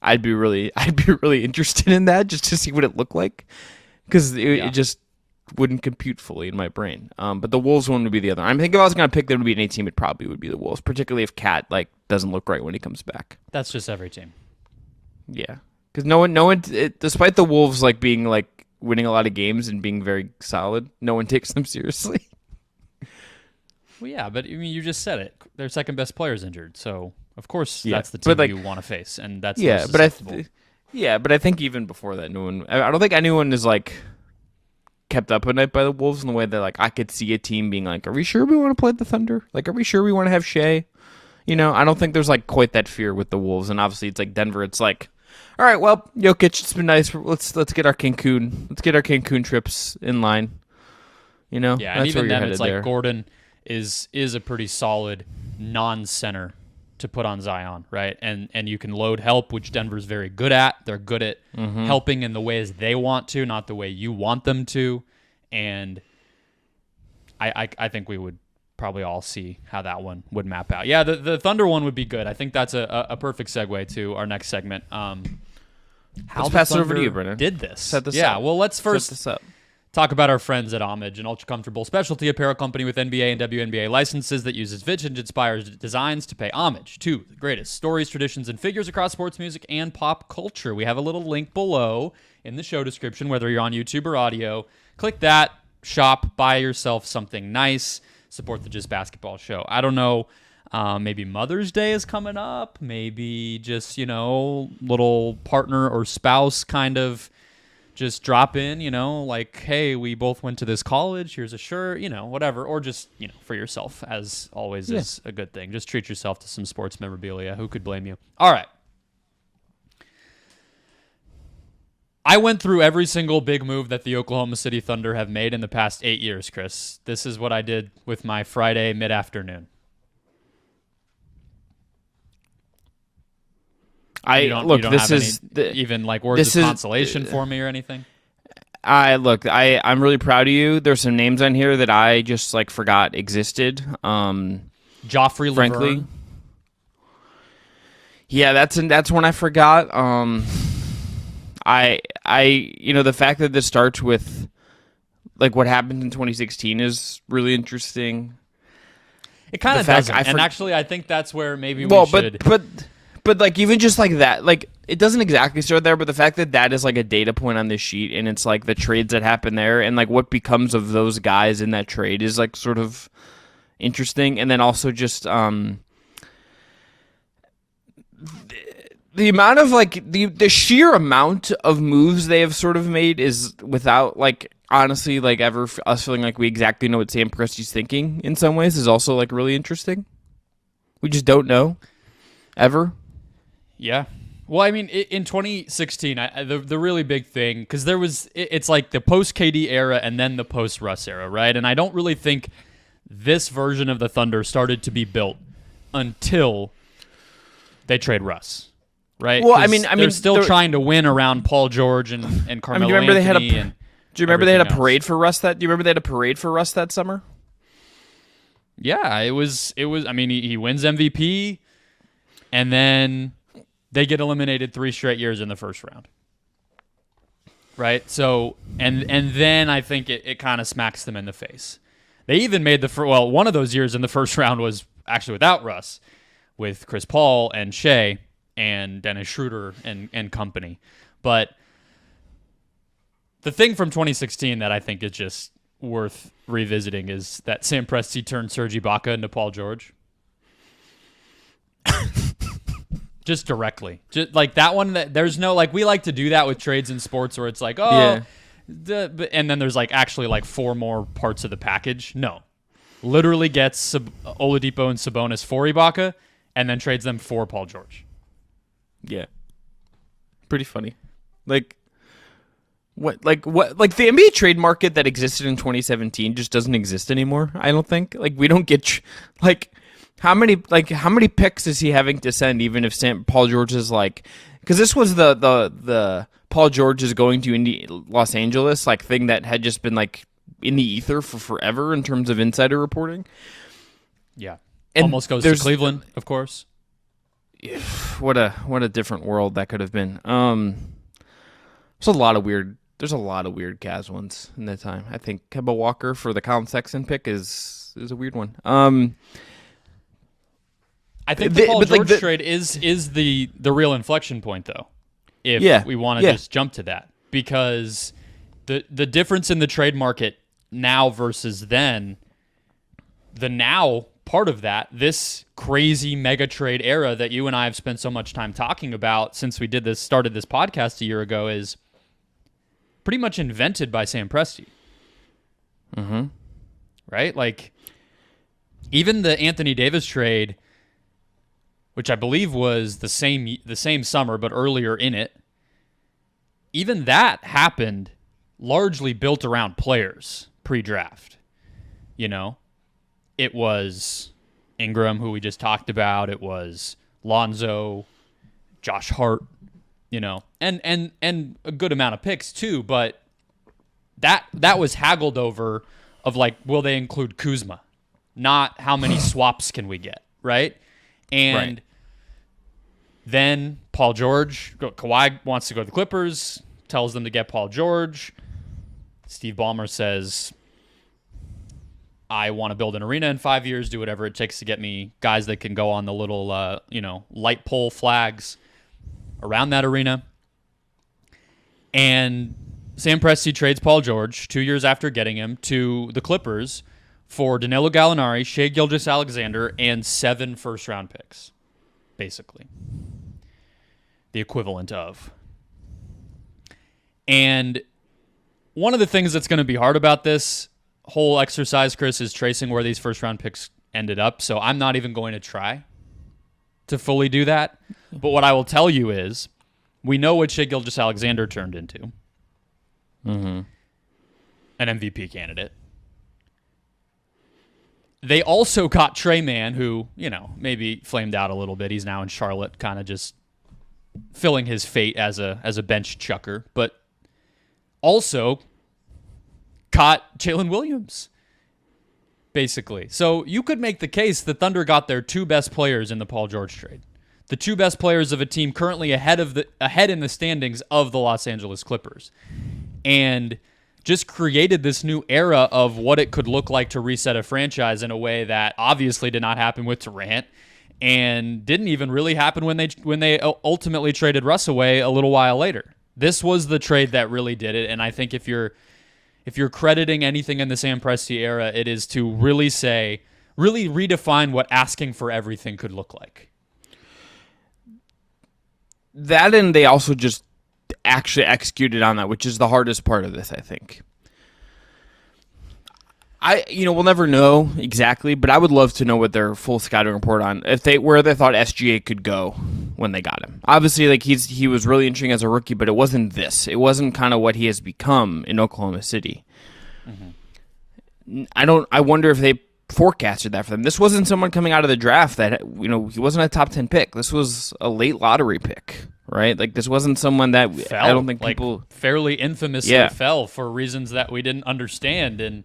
I'd be really interested in that, just to see what it looked like, because it just wouldn't compute fully in my brain. But the Wolves one would be the other. I think if I was going to pick them to be an A team, it probably would be the Wolves, particularly if Cat like doesn't look right when he comes back. That's just every team. Yeah, because no one, despite the Wolves like being like winning a lot of games and being very solid, no one takes them seriously. Well, yeah, but I mean, you just said it. Their second best player's injured, so of course that's the but, team like, you want to face, and that's but I think even before that, no one. I don't think anyone is like kept up at night by the Wolves in the way that like I could see a team being like, "Are we sure we want to play the Thunder? Like, are we sure we want to have Shea?" I don't think there's like quite that fear with the Wolves, and obviously it's like Denver. It's like, all right, well, Jokic, it's been nice. Let's get our Cancun trips in line. Yeah, and that's even where then, it's there. like Gordon is a pretty solid non-center to put on Zion, right? And you can load help, which Denver's very good at. They're good at helping in the ways they want to, not the way you want them to. And I think we would probably all see how that one would map out. Yeah, the Thunder one would be good. I think that's a perfect segue to our next segment. How let's pass it over to you, Brennan. Did this? Set this yeah. up. Well, let's first set this up. Talk about our friends at Homage, an ultra-comfortable specialty apparel company with NBA and WNBA licenses that uses vintage-inspired designs to pay homage to the greatest stories, traditions, and figures across sports, music, and pop culture. We have a little link below in the show description, whether you're on YouTube or audio. Click that, shop, buy yourself something nice, support the Just Basketball show. I don't know, maybe Mother's Day is coming up, maybe just, little partner or spouse kind of just drop in, like, hey, we both went to this college, here's a shirt, whatever. Or just, for yourself, as always is a good thing. Just treat yourself to some sports memorabilia. Who could blame you? All right. I went through every single big move that the Oklahoma City Thunder have made in the past 8 years, Chris. This is what I did with my Friday mid-afternoon. This is even like words of consolation for me or anything. I'm really proud of you. There's some names on here that I just like forgot existed. Joffrey frankly, Laverne. Yeah, that's one I forgot. The fact that this starts with like what happened in 2016 is really interesting. It kind of doesn't. And actually, I think that's where maybe we should. But like even just like that, like it doesn't exactly start there, but the fact that is like a data point on this sheet, and it's like the trades that happen there, and like what becomes of those guys in that trade is like sort of interesting, and then also just the amount of like the sheer amount of moves they have sort of made is without like honestly like ever us feeling like we exactly know what Sam Presti's thinking in some ways is also like really interesting. We just don't know ever. Yeah. Well, I mean, in 2016, the really big thing, because it's like the post-KD era and then the post-Russ era, right? And I don't really think this version of the Thunder started to be built until they trade Russ, right? Well, I mean, they're still trying to win around Paul George and Carmelo Anthony. Do you remember they had a parade for Russ that? Do you remember they had a parade for Russ that summer? Yeah, it was. I mean, he wins MVP, and then they get eliminated 3 straight years in the first round. Right. So and then I think it kind of smacks them in the face. They even made one of those years in the first round was actually without Russ, with Chris Paul and Shea and Dennis Schroeder and company. But the thing from 2016 that I think is just worth revisiting is that Sam Presti turned Serge Ibaka into Paul George. Just directly. Just like that one, there's no, like, we like to do that with trades in sports where it's like, and then there's like actually like 4 more parts of the package. No. Literally gets Oladipo and Sabonis for Ibaka and then trades them for Paul George. Yeah. Pretty funny. Like the NBA trade market that existed in 2017 just doesn't exist anymore. I don't think. Like, we don't get how many picks is he having to send even if Paul George is like, because this was the Paul George is going to Los Angeles like thing that had just been like in the ether for forever in terms of insider reporting. Yeah. And almost goes to Cleveland, of course. What a different world that could have been. There's a lot of weird Cavs ones in that time. I think Kemba Walker for the Colin Sexton pick is a weird one. I think the Paul George trade is the real inflection point, though, if we want to just jump to that. Because the difference in the trade market now versus then, the now part of that, this crazy mega trade era that you and I have spent so much time talking about since we started this podcast a year ago, is pretty much invented by Sam Presti. Mm-hmm. Right? Like, even the Anthony Davis trade, which I believe was the same summer, but earlier in it, even that happened largely built around players pre-draft. You know, it was Ingram, who we just talked about. It was Lonzo, Josh Hart, you know, and a good amount of picks too. But that was haggled over of like, will they include Kuzma? Not how many swaps can we get, right? And then Paul George, Kawhi wants to go to the Clippers, tells them to get Paul George. Steve Ballmer says, I want to build an arena in 5 years, do whatever it takes to get me guys that can go on the little, light pole flags around that arena. And Sam Presti trades Paul George 2 years after getting him to the Clippers for Danilo Gallinari, Shai Gilgeous-Alexander, and 7 first-round picks, basically. The equivalent of. And one of the things that's going to be hard about this whole exercise, Chris, is tracing where these first-round picks ended up, so I'm not even going to try to fully do that. But what I will tell you is, we know what Shai Gilgeous-Alexander turned into. Mm-hmm. An MVP candidate. They also got Trey Mann, who, maybe flamed out a little bit. He's now in Charlotte, kind of just filling his fate as a bench chucker. But also caught Jalen Williams, basically. So you could make the case the Thunder got their 2 best players in the Paul George trade. The 2 best players of a team currently ahead in the standings of the Los Angeles Clippers. And just created this new era of what it could look like to reset a franchise in a way that obviously did not happen with Durant and didn't even really happen when they ultimately traded Russ away a little while later. This was the trade that really did it, and I think if you're crediting anything in the Sam Presti era, it is to really redefine what asking for everything could look like. That, and they also just actually executed on that, which is the hardest part of this, I think. We'll never know exactly, but I would love to know what their full scouting report on where they thought SGA could go when they got him. Obviously, like he was really interesting as a rookie, but it wasn't this. It wasn't kind of what he has become in Oklahoma City. Mm-hmm. I wonder if they forecasted that for them. This wasn't someone coming out of the draft that he wasn't a top 10 pick. This was a late lottery pick. Right? Like, this wasn't someone that fell, I don't think people fairly infamously fell for reasons that we didn't understand and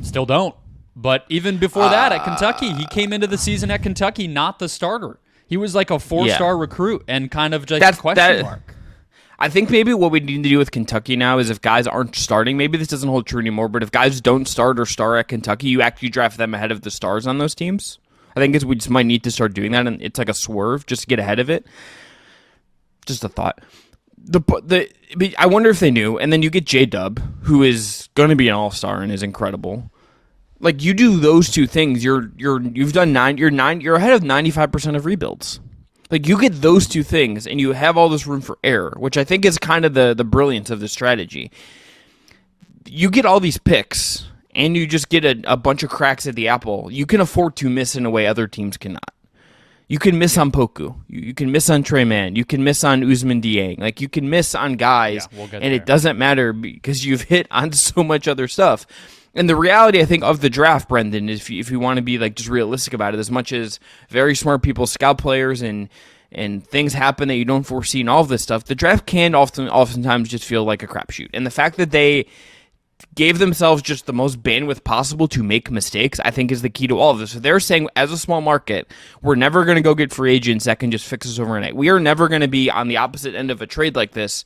still don't. But even before that, at Kentucky, he came into the season at Kentucky not the starter. He was like a 4-star recruit and kind of just a question mark. I think maybe what we need to do with Kentucky now is if guys aren't starting, maybe this doesn't hold true anymore, but if guys don't start or star at Kentucky, you actually draft them ahead of the stars on those teams. I think we just might need to start doing that, and it's like a swerve just to get ahead of it. Just a thought. I wonder if they knew, and then you get J-Dub, who is going to be an all-star and is incredible. Like, you do those two things, you're ahead of 95% of rebuilds. Like, you get those two things, and you have all this room for error, which I think is kind of the brilliance of this strategy. You get all these picks, and you just get a bunch of cracks at the apple. You can afford to miss in a way other teams cannot. You can miss on Poku. You can miss on Trey Mann. You can miss on Ousmane Dieng. Like, you can miss on guys, and it doesn't matter because you've hit on so much other stuff. And the reality, I think, of the draft, Brendan, if you want to be like just realistic about it, as much as very smart people scout players and things happen that you don't foresee and all of this stuff, the draft can oftentimes just feel like a crapshoot. And the fact that they gave themselves just the most bandwidth possible to make mistakes, I think, is the key to all of this. So they're saying, as a small market, we're never going to go get free agents that can just fix us overnight. We are never going to be on the opposite end of a trade like this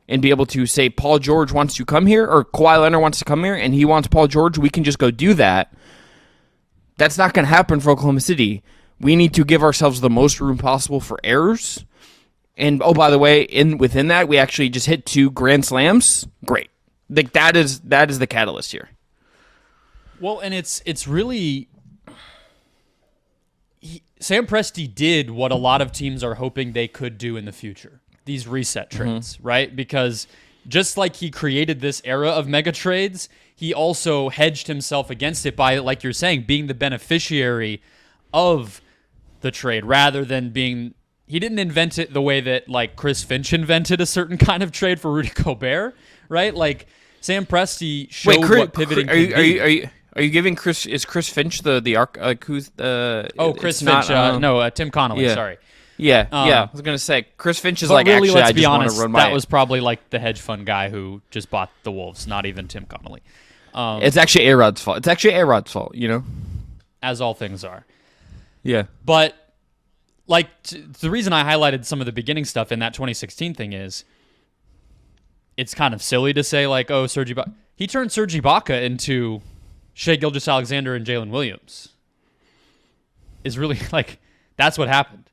and be able to say Paul George wants to come here or Kawhi Leonard wants to come here and he wants Paul George, we can just go do that. That's not going to happen for Oklahoma City. We need to give ourselves the most room possible for errors. And, oh, by the way, within that, we actually just hit 2 grand slams. Great. Like, that is the catalyst here. Well, and it's really... Sam Presti did what a lot of teams are hoping they could do in the future. These reset trades, right? Because just like he created this era of mega trades, he also hedged himself against it by, like you're saying, being the beneficiary of the trade rather than being... He didn't invent it the way that, like, Chris Finch invented a certain kind of trade for Rudy Gobert, right? Like, Sam Presti showed what pivoting can be. Are you giving Chris... Is Chris Finch the arc... Like, who's the... Oh, Chris Finch. Tim Connolly, sorry. Yeah, I was going to say, Chris Finch is like, really, actually, let's I be just honest, want to run my... That was probably like the hedge fund guy who just bought the Wolves, not even Tim Connolly. It's actually A-Rod's fault. You know? As all things are. Yeah. But, like, the reason I highlighted some of the beginning stuff in that 2016 thing is it's kind of silly to say, like, oh, Serge Ibaka. He turned Serge Ibaka into Shai Gilgeous-Alexander and Jalen Williams. Is really, like, that's what happened.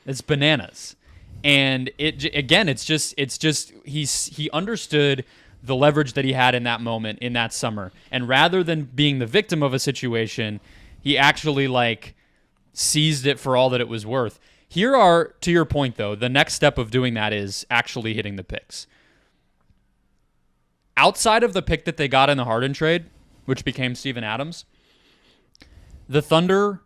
It's bananas. And it's just he understood the leverage that he had in that moment, in that summer. And rather than being the victim of a situation, he actually, like, seized it for all that it was worth. Here are, to your point, though, the next step of doing that is actually hitting the picks. Outside of the pick that they got in the Harden trade, which became Steven Adams, the Thunder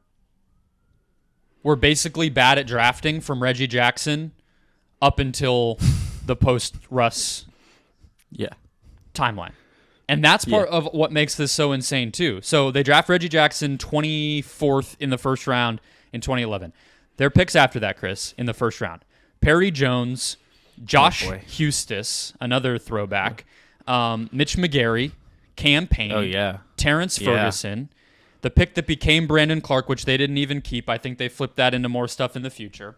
were basically bad at drafting from Reggie Jackson up until the post-Russ timeline. And that's part of what makes this so insane, too. So they draft Reggie Jackson 24th in the first round in 2011. Their picks after that, Chris, in the first round: Perry Jones, Josh Hustis, another throwback, Mitch McGary, Cam Payne, Terrence Ferguson, the pick that became Brandon Clark, which they didn't even keep. I think they flipped that into more stuff in the future.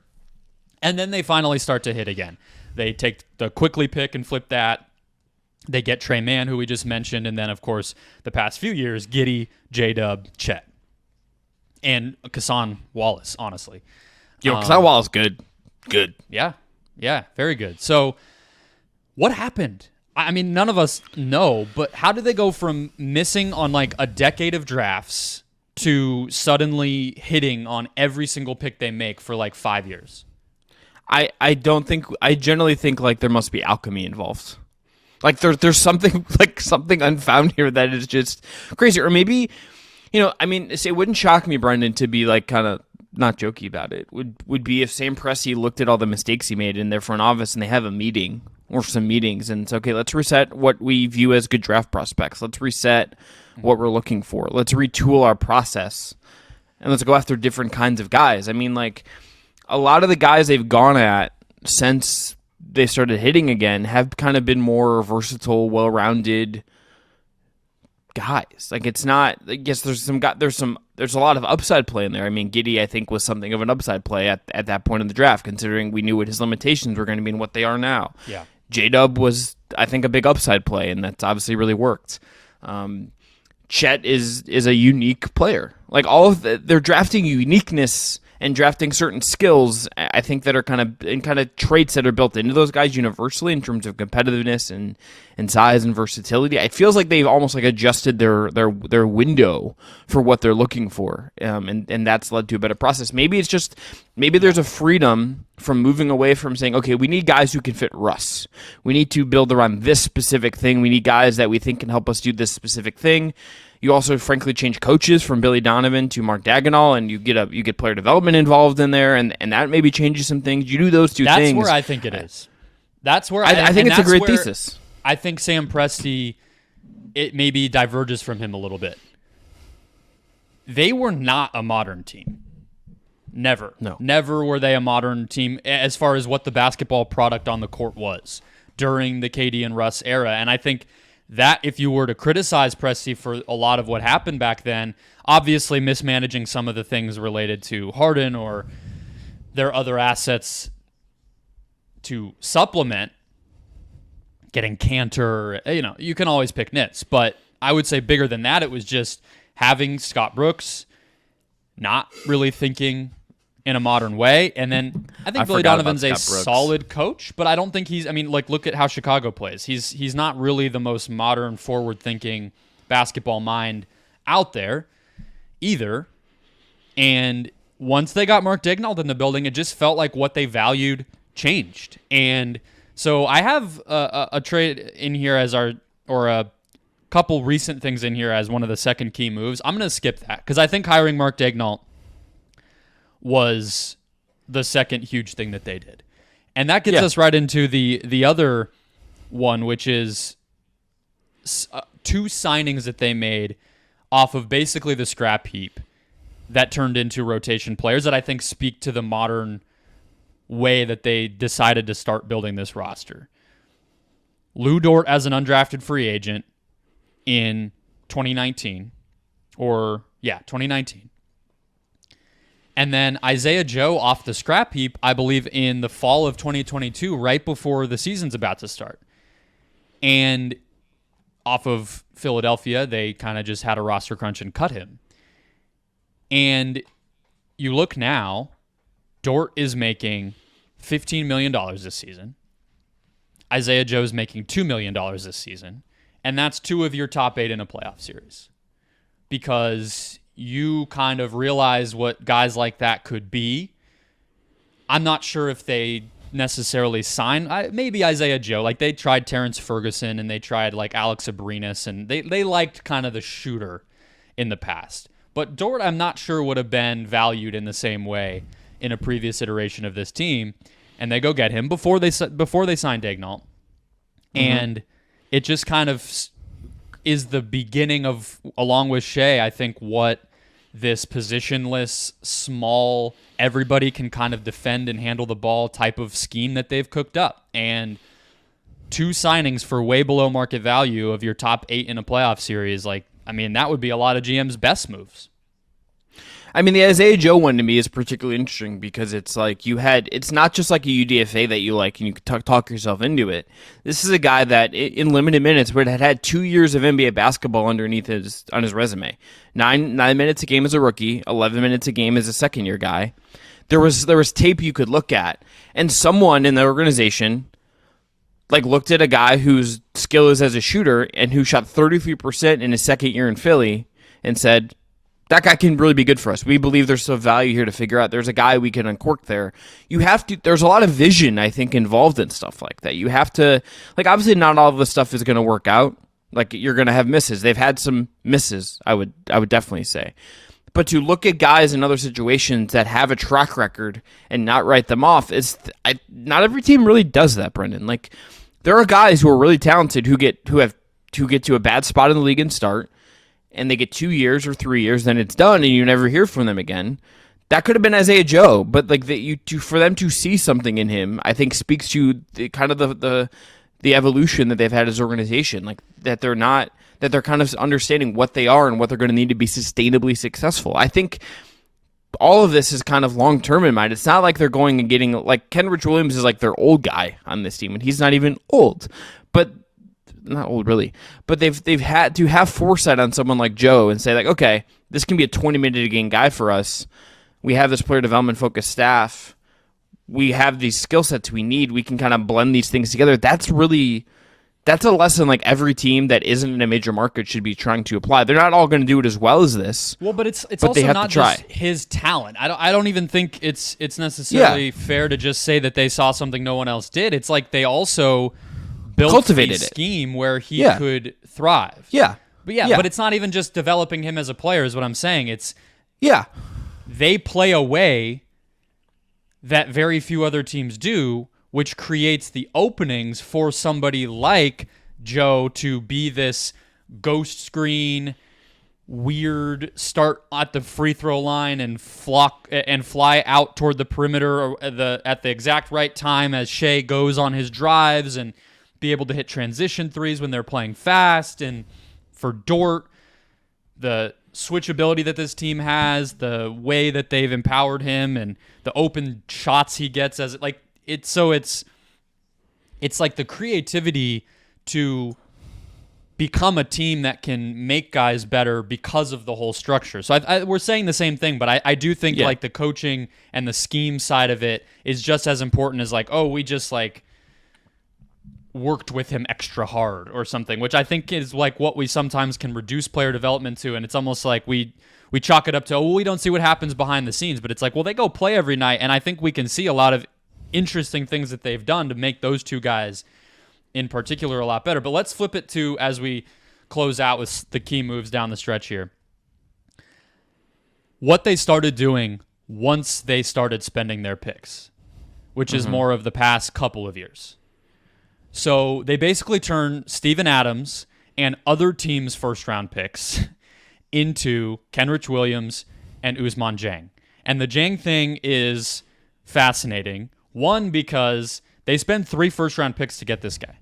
And then they finally start to hit again. They take the Quickly pick and flip that. They get Trey Mann, who we just mentioned, and then, of course, the past few years, Giddey, J-Dub, Chet, and Kassan Wallace, honestly. Kassan Wallace, good. Yeah, very good. So what happened? I mean, none of us know, but how did they go from missing on like a decade of drafts to suddenly hitting on every single pick they make for like 5 years? I generally think like there must be alchemy involved. Like there's something unfound here that is just crazy. Or maybe, I mean, it wouldn't shock me, Brendan, to be like kind of not jokey about it. Would be if Sam Presti looked at all the mistakes he made in their front office and they have a meeting or some meetings and it's okay, let's reset what we view as good draft prospects. Let's reset what we're looking for. Let's retool our process and let's go after different kinds of guys. I mean, like a lot of the guys they've gone at since they started hitting again have kind of been more versatile, well-rounded guys. Like it's not. I guess there's a lot of upside play in there. I mean, Giddey I think was something of an upside play at that point in the draft, considering we knew what his limitations were going to be and what they are now. Yeah, J-Dub was I think a big upside play, and that's obviously really worked. Chet is a unique player. Like they're drafting uniqueness and drafting certain skills, I think, that are kind of traits that are built into those guys universally in terms of competitiveness and size and versatility. It feels like they've almost like adjusted their window for what they're looking for, and that's led to a better process. Maybe there's a freedom from moving away from saying, okay, we need guys who can fit Russ. We need to build around this specific thing. We need guys that we think can help us do this specific thing. You also, frankly, change coaches from Billy Donovan to Mark Daigneault, and you get player development involved in there, and that maybe changes some things. You do those two things. That's where I think it is. That's where I think it's a great thesis. I think Sam Presti, it maybe diverges from him a little bit. They were not a modern team. Never. No. Never were they a modern team as far as what the basketball product on the court was during the KD and Russ era. And I think that if you were to criticize Presti for a lot of what happened back then, obviously mismanaging some of the things related to Harden or their other assets to supplement, getting Cantor, you can always pick nits. But I would say bigger than that, it was just having Scott Brooks, not really thinking in a modern way. And then I think Billy Donovan's a solid coach, but I don't think look at how Chicago plays. He's not really the most modern, forward-thinking basketball mind out there either. And once they got Mark Daigneault in the building, it just felt like what they valued changed. And so I have a trade in here or a couple recent things in here as one of the second key moves. I'm going to skip that because I think hiring Mark Daigneault was the second huge thing that they did. And that gets us right into the other one, which is two signings that they made off of basically the scrap heap that turned into rotation players that I think speak to the modern way that they decided to start building this roster. Lou Dort as an undrafted free agent in 2019. 2019. And then Isaiah Joe off the scrap heap, I believe, in the fall of 2022, right before the season's about to start. And off of Philadelphia, they kind of just had a roster crunch and cut him. And you look now, Dort is making $15 million this season. Isaiah Joe's making $2 million this season. And that's two of your top 8 in a playoff series. Because you kind of realize what guys like that could be. I'm not sure if they necessarily sign maybe Isaiah Joe. Like they tried Terrence Ferguson and they tried like Alex Abrinas, and they liked kind of the shooter in the past. But Dort, I'm not sure would have been valued in the same way in a previous iteration of this team. And they go get him before they sign Daigneault. And it just kind of is the beginning of, along with Shea, I think what this positionless, small, everybody can kind of defend and handle the ball type of scheme that they've cooked up. And two signings for way below market value of your top 8 in a playoff series, that would be a lot of GM's best moves. I mean, the Isaiah Joe one to me is particularly interesting because it's like it's not just like a UDFA that you like and you can talk yourself into it. This is a guy that in limited minutes but had 2 years of NBA basketball underneath on his resume. 9 minutes a game as a rookie, 11 minutes a game as a second year guy. There was tape you could look at, and someone in the organization looked at a guy whose skill is as a shooter and who shot 33% in his second year in Philly and said, that guy can really be good for us. We believe there's some value here to figure out. There's a guy we can uncork there. There's a lot of vision, I think, involved in stuff like that. You have to, obviously not all of the stuff is going to work out. You're going to have misses. They've had some misses, I would definitely say. But to look at guys in other situations that have a track record and not write them off, not every team really does that, Brendan. There are guys who are really talented who get to a bad spot in the league and start, and they get 2 years or 3 years, then it's done, and you never hear from them again. That could have been Isaiah Joe, but for them to see something in him, I think speaks to the the evolution that they've had as an organization, like that they're kind of understanding what they are and what they're going to need to be sustainably successful. I think all of this is kind of long-term in mind. It's not like they're going and getting, like, Kenrich Williams is like their old guy on this team, and he's not even old, but not old really, but they've had to have foresight on someone like Joe and say, like, okay, this can be a 20-minute a game guy for us. We have this player development focused staff. We have these skill sets we need. We can kind of blend these things together. That's a lesson like every team that isn't in a major market should be trying to apply. They're not all going to do it as well as this. Well, but it's also not just his talent. I don't even think it's necessarily fair to just say that they saw something no one else did. It's like they also cultivated a scheme where he could thrive. Yeah. But it's not even just developing him as a player is what I'm saying. It's they play a way that very few other teams do, which creates the openings for somebody like Joe to be this ghost screen, weird start at the free throw line and fly out toward the perimeter at the exact right time as Shea goes on his drives and be able to hit transition threes when they're playing fast. And for Dort, the switchability that this team has, the way that they've empowered him and the open shots he gets it's like the creativity to become a team that can make guys better because of the whole structure. So we're saying the same thing, but I do think like the coaching and the scheme side of it is just as important as like, oh, we just like worked with him extra hard or something, which I think is like what we sometimes can reduce player development to. And it's almost like we chalk it up to, we don't see what happens behind the scenes, but it's like, well, they go play every night. And I think we can see a lot of interesting things that they've done to make those two guys in particular a lot better. But let's flip it to, as we close out with the key moves down the stretch here, what they started doing once they started spending their picks, which is more of the past couple of years. So they basically turn Steven Adams and other teams' first-round picks into Kenrich Williams and Ousmane Dieng. And the Dieng thing is fascinating. One, because they spend 3 first-round picks to get this guy.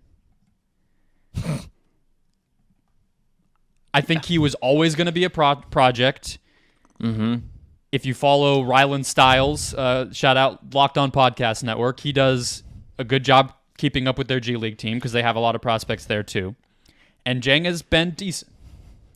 I think he was always going to be a project. Mm-hmm. If you follow Ryland Stiles, shout out Locked On Podcast Network, he does a good job keeping up with their G League team because they have a lot of prospects there too. And Dieng has been decent.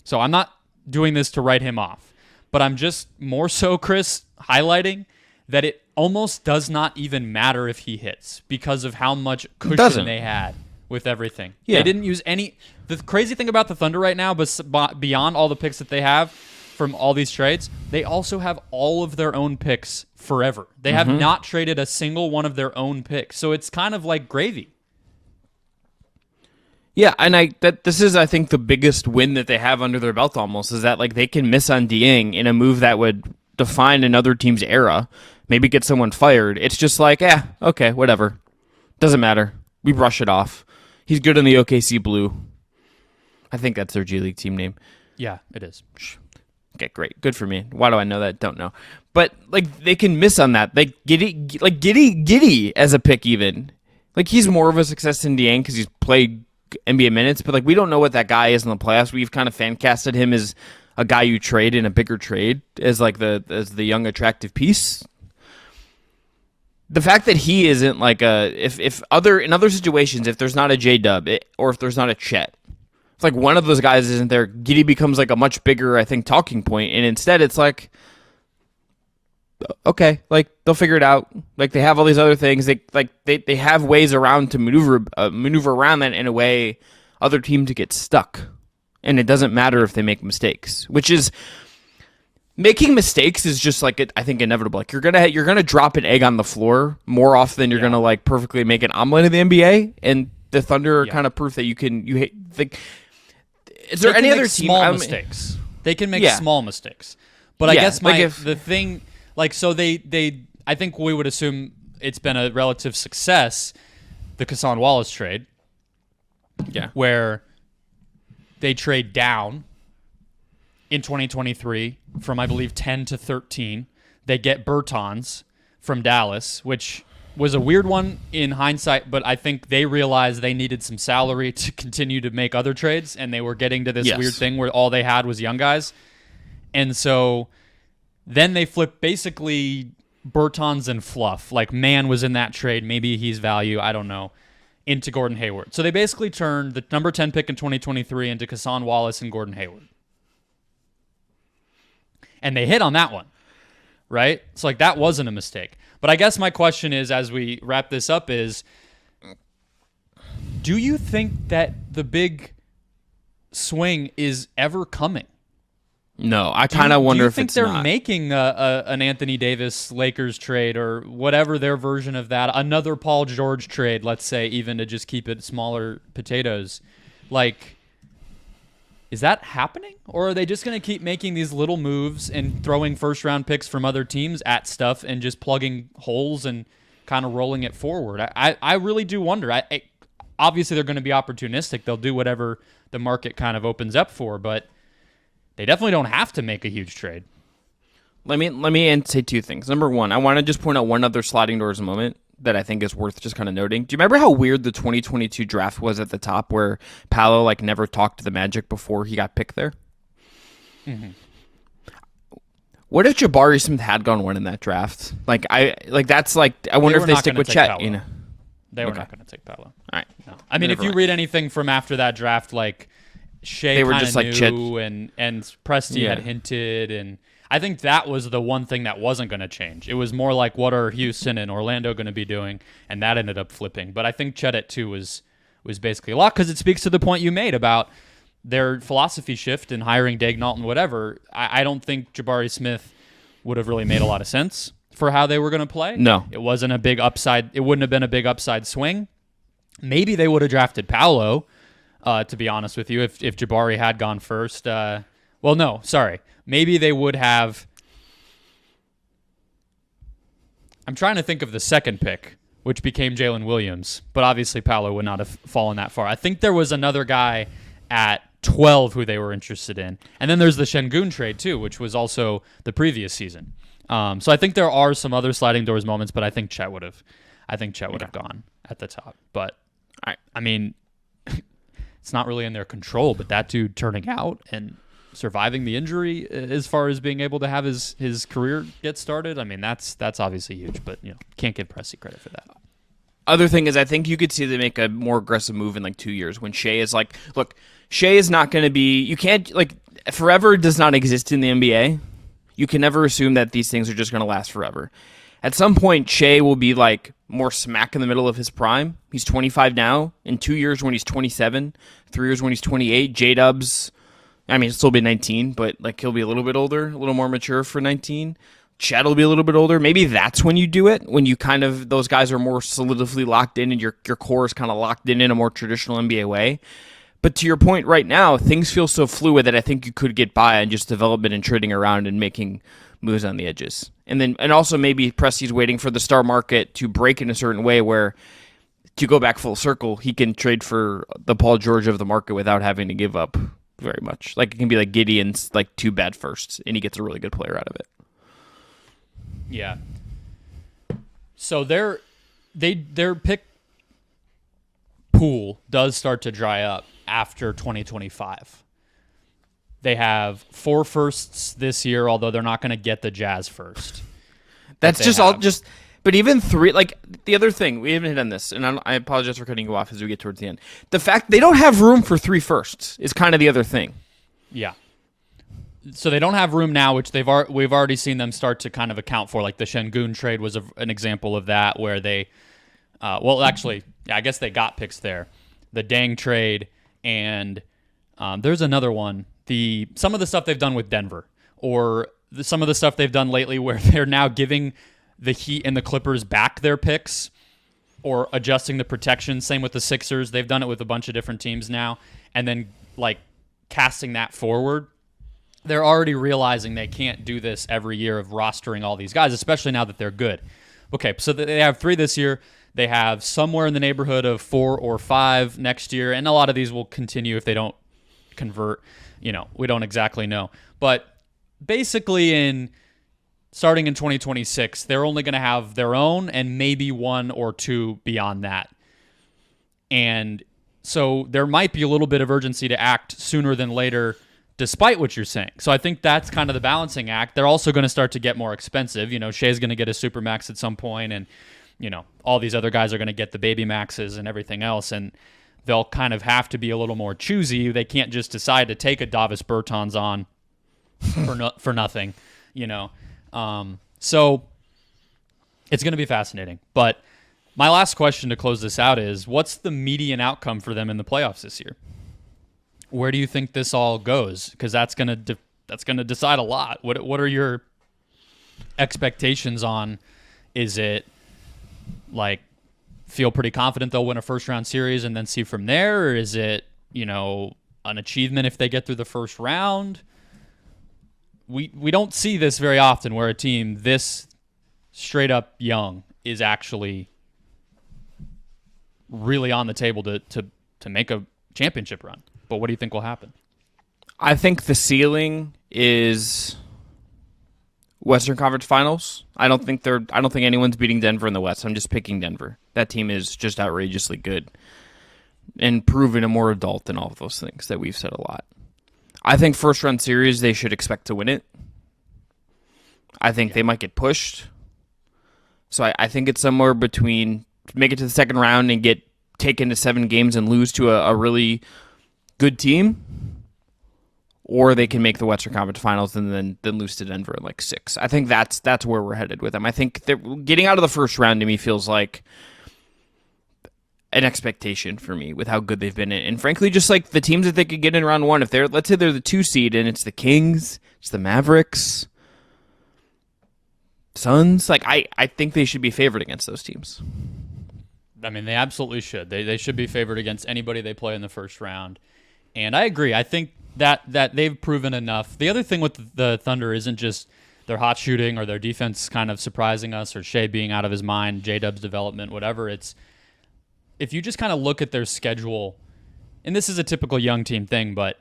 So I'm not doing this to write him off, but I'm just more so, Chris, highlighting that it almost does not even matter if he hits because of how much cushion they had with everything. Yeah. They didn't use any. The crazy thing about the Thunder right now, but beyond all the picks that they have from all these trades, they also have all of their own picks forever. They have not traded a single one of their own picks. So it's kind of like gravy. Yeah, and this is, I think, the biggest win that they have under their belt almost, is that like they can miss on Dieng in a move that would define another team's era, maybe get someone fired. It's just like, okay, whatever. Doesn't matter. We brush it off. He's good in the OKC Blue. I think that's their G League team name. Yeah, it is. Okay, great. Good for me. Why do I know that? Don't know. But like they can miss on that. Like Giddy as a pick even. Like he's more of a success than Dieng because he's played NBA minutes, but like we don't know what that guy is in the playoffs. We've kind of fan casted him as a guy you trade in a bigger trade as like the young attractive piece. The fact that he isn't like in other situations, if there's not a J-Dub or if there's not a Chet, it's like one of those guys isn't there, Giddy becomes like a much bigger, I think, talking point, and instead it's like, okay, like they'll figure it out. Like they have all these other things. They have ways around to maneuver around that in a way other teams get stuck, and it doesn't matter if they make mistakes. Which is making mistakes is just like I think inevitable. Like you're gonna drop an egg on the floor more often than you're gonna like perfectly make an omelet in the NBA, and the Thunder are kind of proof that you hate. Is there any other team? Small mistakes. They can make small mistakes, but I guess the thing. Like, so I think we would assume it's been a relative success, the Kassan Wallace trade. Yeah. Where they trade down in 2023 from, I believe, 10 to 13. They get Bertans from Dallas, which was a weird one in hindsight, but I think they realized they needed some salary to continue to make other trades, and they were getting to this weird thing where all they had was young guys. And so then they flipped basically Bertans and fluff. Like Mann was in that trade. Maybe he's value. I don't know. Into Gordon Hayward. So they basically turned the number 10 pick in 2023 into Kassan Wallace and Gordon Hayward. And they hit on that one, right? So like that wasn't a mistake. But I guess my question is, as we wrap this up, is do you think that the big swing is ever coming? No, I kind of wonder if it's Do you think they're not. making an Anthony Davis Lakers trade or whatever their version of that, another Paul George trade, let's say, even to just keep it smaller potatoes? Like, is that happening? Or are they just going to keep making these little moves and throwing first-round picks from other teams at stuff and just plugging holes and kind of rolling it forward? I really do wonder. Obviously, they're going to be opportunistic. They'll do whatever the market kind of opens up for, but they definitely don't have to make a huge trade. Let me say two things. Number one, I want to just point out one other sliding doors moment that I think is worth just kind of noting. Do you remember how weird the 2022 draft was at the top, where Paolo like never talked to the Magic before he got picked there? Mm-hmm. What if Jabari Smith had gone one in that draft? I wonder if they stick with Chet. You know, they were not going to take Paolo. All right. No. I mean, if you read anything from after that draft, like Shea kind of knew, Chet, and Presti had hinted, and I think that was the one thing that wasn't going to change. It was more like, what are Houston and Orlando going to be doing? And that ended up flipping. But I think Chet at 2 was basically a lot, because it speaks to the point you made about their philosophy shift and hiring Daignault and whatever. I don't think Jabari Smith would have really made a lot of sense for how they were going to play. No. It wasn't a big upside. It wouldn't have been a big upside swing. Maybe they would have drafted Paolo, to be honest with you, if Jabari had gone first. Maybe they would have. I'm trying to think of the second pick, which became Jalen Williams, but obviously Paolo would not have fallen that far. I think there was another guy at 12 who they were interested in. And then there's the Şengün trade too, which was also the previous season. So I think there are some other sliding doors moments, but I think Chet would have gone at the top. But I mean, it's not really in their control, but that dude turning out and surviving the injury as far as being able to have his career get started, I mean, that's obviously huge, but can't give Presti credit for that. Other thing is, I think you could see them make a more aggressive move in like 2 years when Shea is like, look, Shea is not going to be, you can't, like, forever does not exist in the NBA. You can never assume that these things are just going to last forever. At some point, Shea will be like more smack in the middle of his prime. He's 25 now. In 2 years when he's 27, 3 years when he's 28, J-Dubs, I mean, he'll still be 19, but like he'll be a little bit older, a little more mature for 19. Chet will be a little bit older. Maybe that's when you do it, when you kind of, those guys are more solidly locked in and your core is kind of locked in a more traditional NBA way. But to your point right now, things feel so fluid that I think you could get by on just development and trading around and making moves on the edges. And also maybe Presti's waiting for the star market to break in a certain way where, to go back full circle, he can trade for the Paul George of the market without having to give up very much. Like it can be like Gideon's like 2 bad firsts, and he gets a really good player out of it. Yeah. So their pick pool does start to dry up after 2025. They have 4 firsts this year, although they're not going to get the Jazz first. That's but even 3, like the other thing, we haven't hit on this, and I apologize for cutting you off as we get towards the end. The fact they don't have room for 3 firsts is kind of the other thing. Yeah. So they don't have room now, which we've already seen them start to kind of account for. Like the Şengün trade was an example of that, where they, I guess they got picks there. The Dang trade, and there's another one. Some of the stuff they've done with Denver, or some of the stuff they've done lately, where they're now giving the Heat and the Clippers back their picks, or adjusting the protection. Same with the Sixers. They've done it with a bunch of different teams now, and then like casting that forward. They're already realizing they can't do this every year of rostering all these guys, especially now that they're good. Okay, so they have 3 this year. They have somewhere in the neighborhood of 4 or 5 next year, and a lot of these will continue if they don't convert. We don't exactly know. But basically in starting in 2026, they're only going to have their own and maybe one or two beyond that. And so there might be a little bit of urgency to act sooner than later, despite what you're saying. So I think that's kind of the balancing act. They're also going to start to get more expensive. Shea's going to get a supermax at some point, and all these other guys are going to get the baby maxes and everything else, and they'll kind of have to be a little more choosy. They can't just decide to take a Davis Bertans on for nothing, So it's going to be fascinating. But my last question to close this out is, what's the median outcome for them in the playoffs this year? Where do you think this all goes? Because that's going to decide a lot. What are your expectations on? Is it like feel pretty confident they'll win a first-round series and then see from there? Or is it, an achievement if they get through the first round? We don't see this very often where a team this straight up young is actually really on the table to make a championship run. But what do you think will happen? I think the ceiling is Western Conference Finals. I don't think anyone's beating Denver in the West. I'm just picking Denver. That team is just outrageously good and proven a more adult than all of those things that we've said a lot. I think first round series they should expect to win it. I think they might get pushed. So I think it's somewhere between make it to the second round and get taken to 7 games and lose to a really good team, or they can make the Western Conference Finals and then lose to Denver in like 6. I think that's where we're headed with them. I think that getting out of the first round to me feels like an expectation for me with how good they've been. And frankly, just like the teams that they could get in round 1, if let's say they're the 2 seed and it's the Kings, it's the Mavericks, Suns, like I think they should be favored against those teams. I mean, they absolutely should. They should be favored against anybody they play in the first round. And I agree. I think that they've proven enough. The other thing with the Thunder isn't just their hot shooting or their defense kind of surprising us or Shea being out of his mind, J-Dub's development, whatever. It's if you just kind of look at their schedule, and this is a typical young team thing, but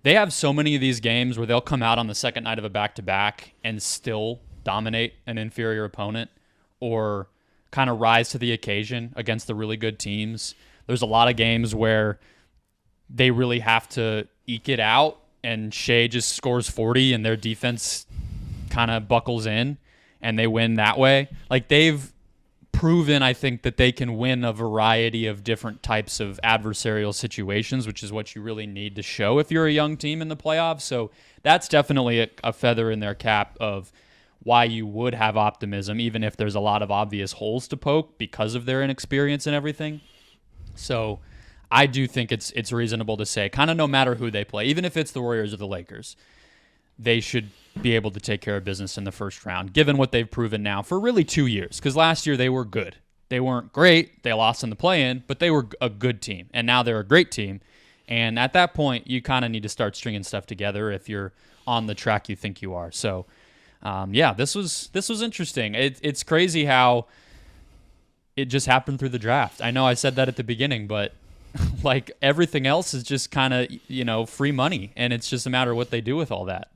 they have so many of these games where they'll come out on the second night of a back-to-back and still dominate an inferior opponent or kind of rise to the occasion against the really good teams. There's a lot of games where they really have to eke it out and Shea just scores 40 and their defense kind of buckles in and they win that way. Like they've proven, I think, that they can win a variety of different types of adversarial situations, which is what you really need to show if you're a young team in the playoffs. So that's definitely a feather in their cap of why you would have optimism, even if there's a lot of obvious holes to poke because of their inexperience and everything. So I do think it's reasonable to say, kind of no matter who they play, even if it's the Warriors or the Lakers, they should be able to take care of business in the first round, given what they've proven now for really 2 years. Because last year they were good. They weren't great. They lost in the play-in, but they were a good team. And now they're a great team. And at that point, you kind of need to start stringing stuff together if you're on the track you think you are. So, this was interesting. It's crazy how it just happened through the draft. I know I said that at the beginning, but like everything else is just kind of, free money. And it's just a matter of what they do with all that.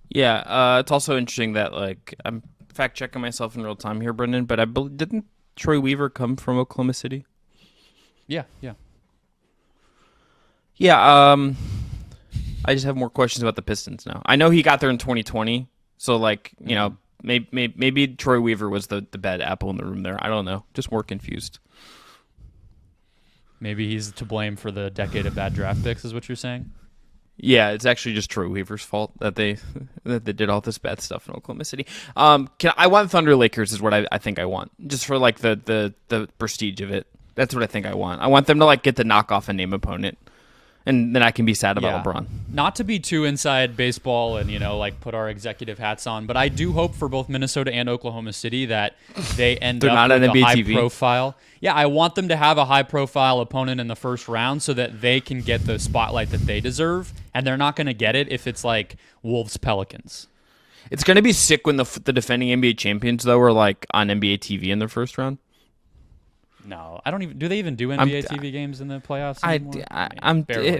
Yeah, it's also interesting that, like, I'm fact-checking myself in real time here, Brendan, but didn't Troy Weaver come from Oklahoma City? Yeah. Yeah, I just have more questions about the Pistons now. I know he got there in 2020, so, like, maybe Troy Weaver was the bad apple in the room there. I don't know. Just more confused. Maybe he's to blame for the decade of bad draft picks, is what you're saying? Yeah, it's actually just Troy Weaver's fault that they did all this bad stuff in Oklahoma City. I want Thunder Lakers is what I think I want, just for like the prestige of it. That's what I think I want. I want them to like get to knock off a name opponent, and then I can be sad about LeBron. Not to be too inside baseball and like put our executive hats on, but I do hope for both Minnesota and Oklahoma City that they end up not with on a NBA high TV. profile. Yeah, I want them to have a high profile opponent in the first round so that they can get the spotlight that they deserve, and they're not going to get it if it's like Wolves-Pelicans. It's going to be sick when the defending NBA champions though are like on NBA TV in their first round. No, I don't even. Do they even do NBA TV games in the playoffs anymore?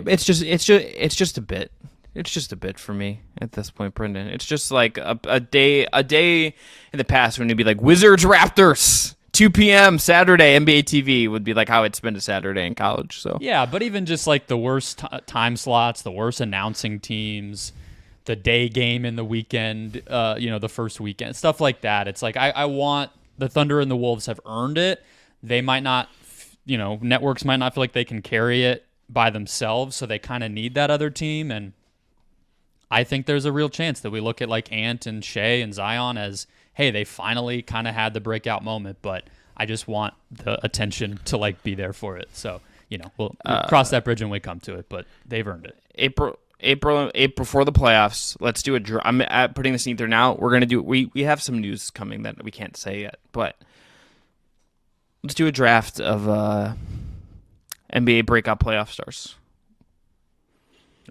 It's just a bit. It's just a bit for me at this point, Brendan. It's just like a day in the past when it'd be like Wizards Raptors 2 p.m. Saturday NBA TV would be like how I'd spend a Saturday in college. So yeah, but even just like the worst time slots, the worst announcing teams, the day game in the weekend, the first weekend, stuff like that. It's like I want the Thunder and the Wolves have earned it. They might not, networks might not feel like they can carry it by themselves, so they kind of need that other team. And I think there's a real chance that we look at like Ant and Shea and Zion as, hey, they finally kind of had the breakout moment, but I just want the attention to like be there for it. So, we'll cross that bridge when we come to it, but they've earned it. April before the playoffs. Let's do a draft. I'm putting this in ether now. We're gonna do. We have some news coming that we can't say yet, but let's do a draft of NBA breakout playoff stars.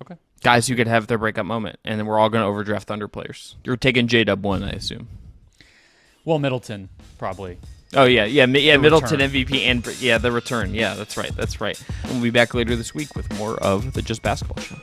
Okay. Guys who could have their breakup moment, and then we're all going to overdraft Thunder players. You're taking J-Dub 1, I assume. Well, Middleton, probably. Oh, yeah, Middleton return. MVP, and the return. Yeah, that's right. We'll be back later this week with more of the Just Basketball Show.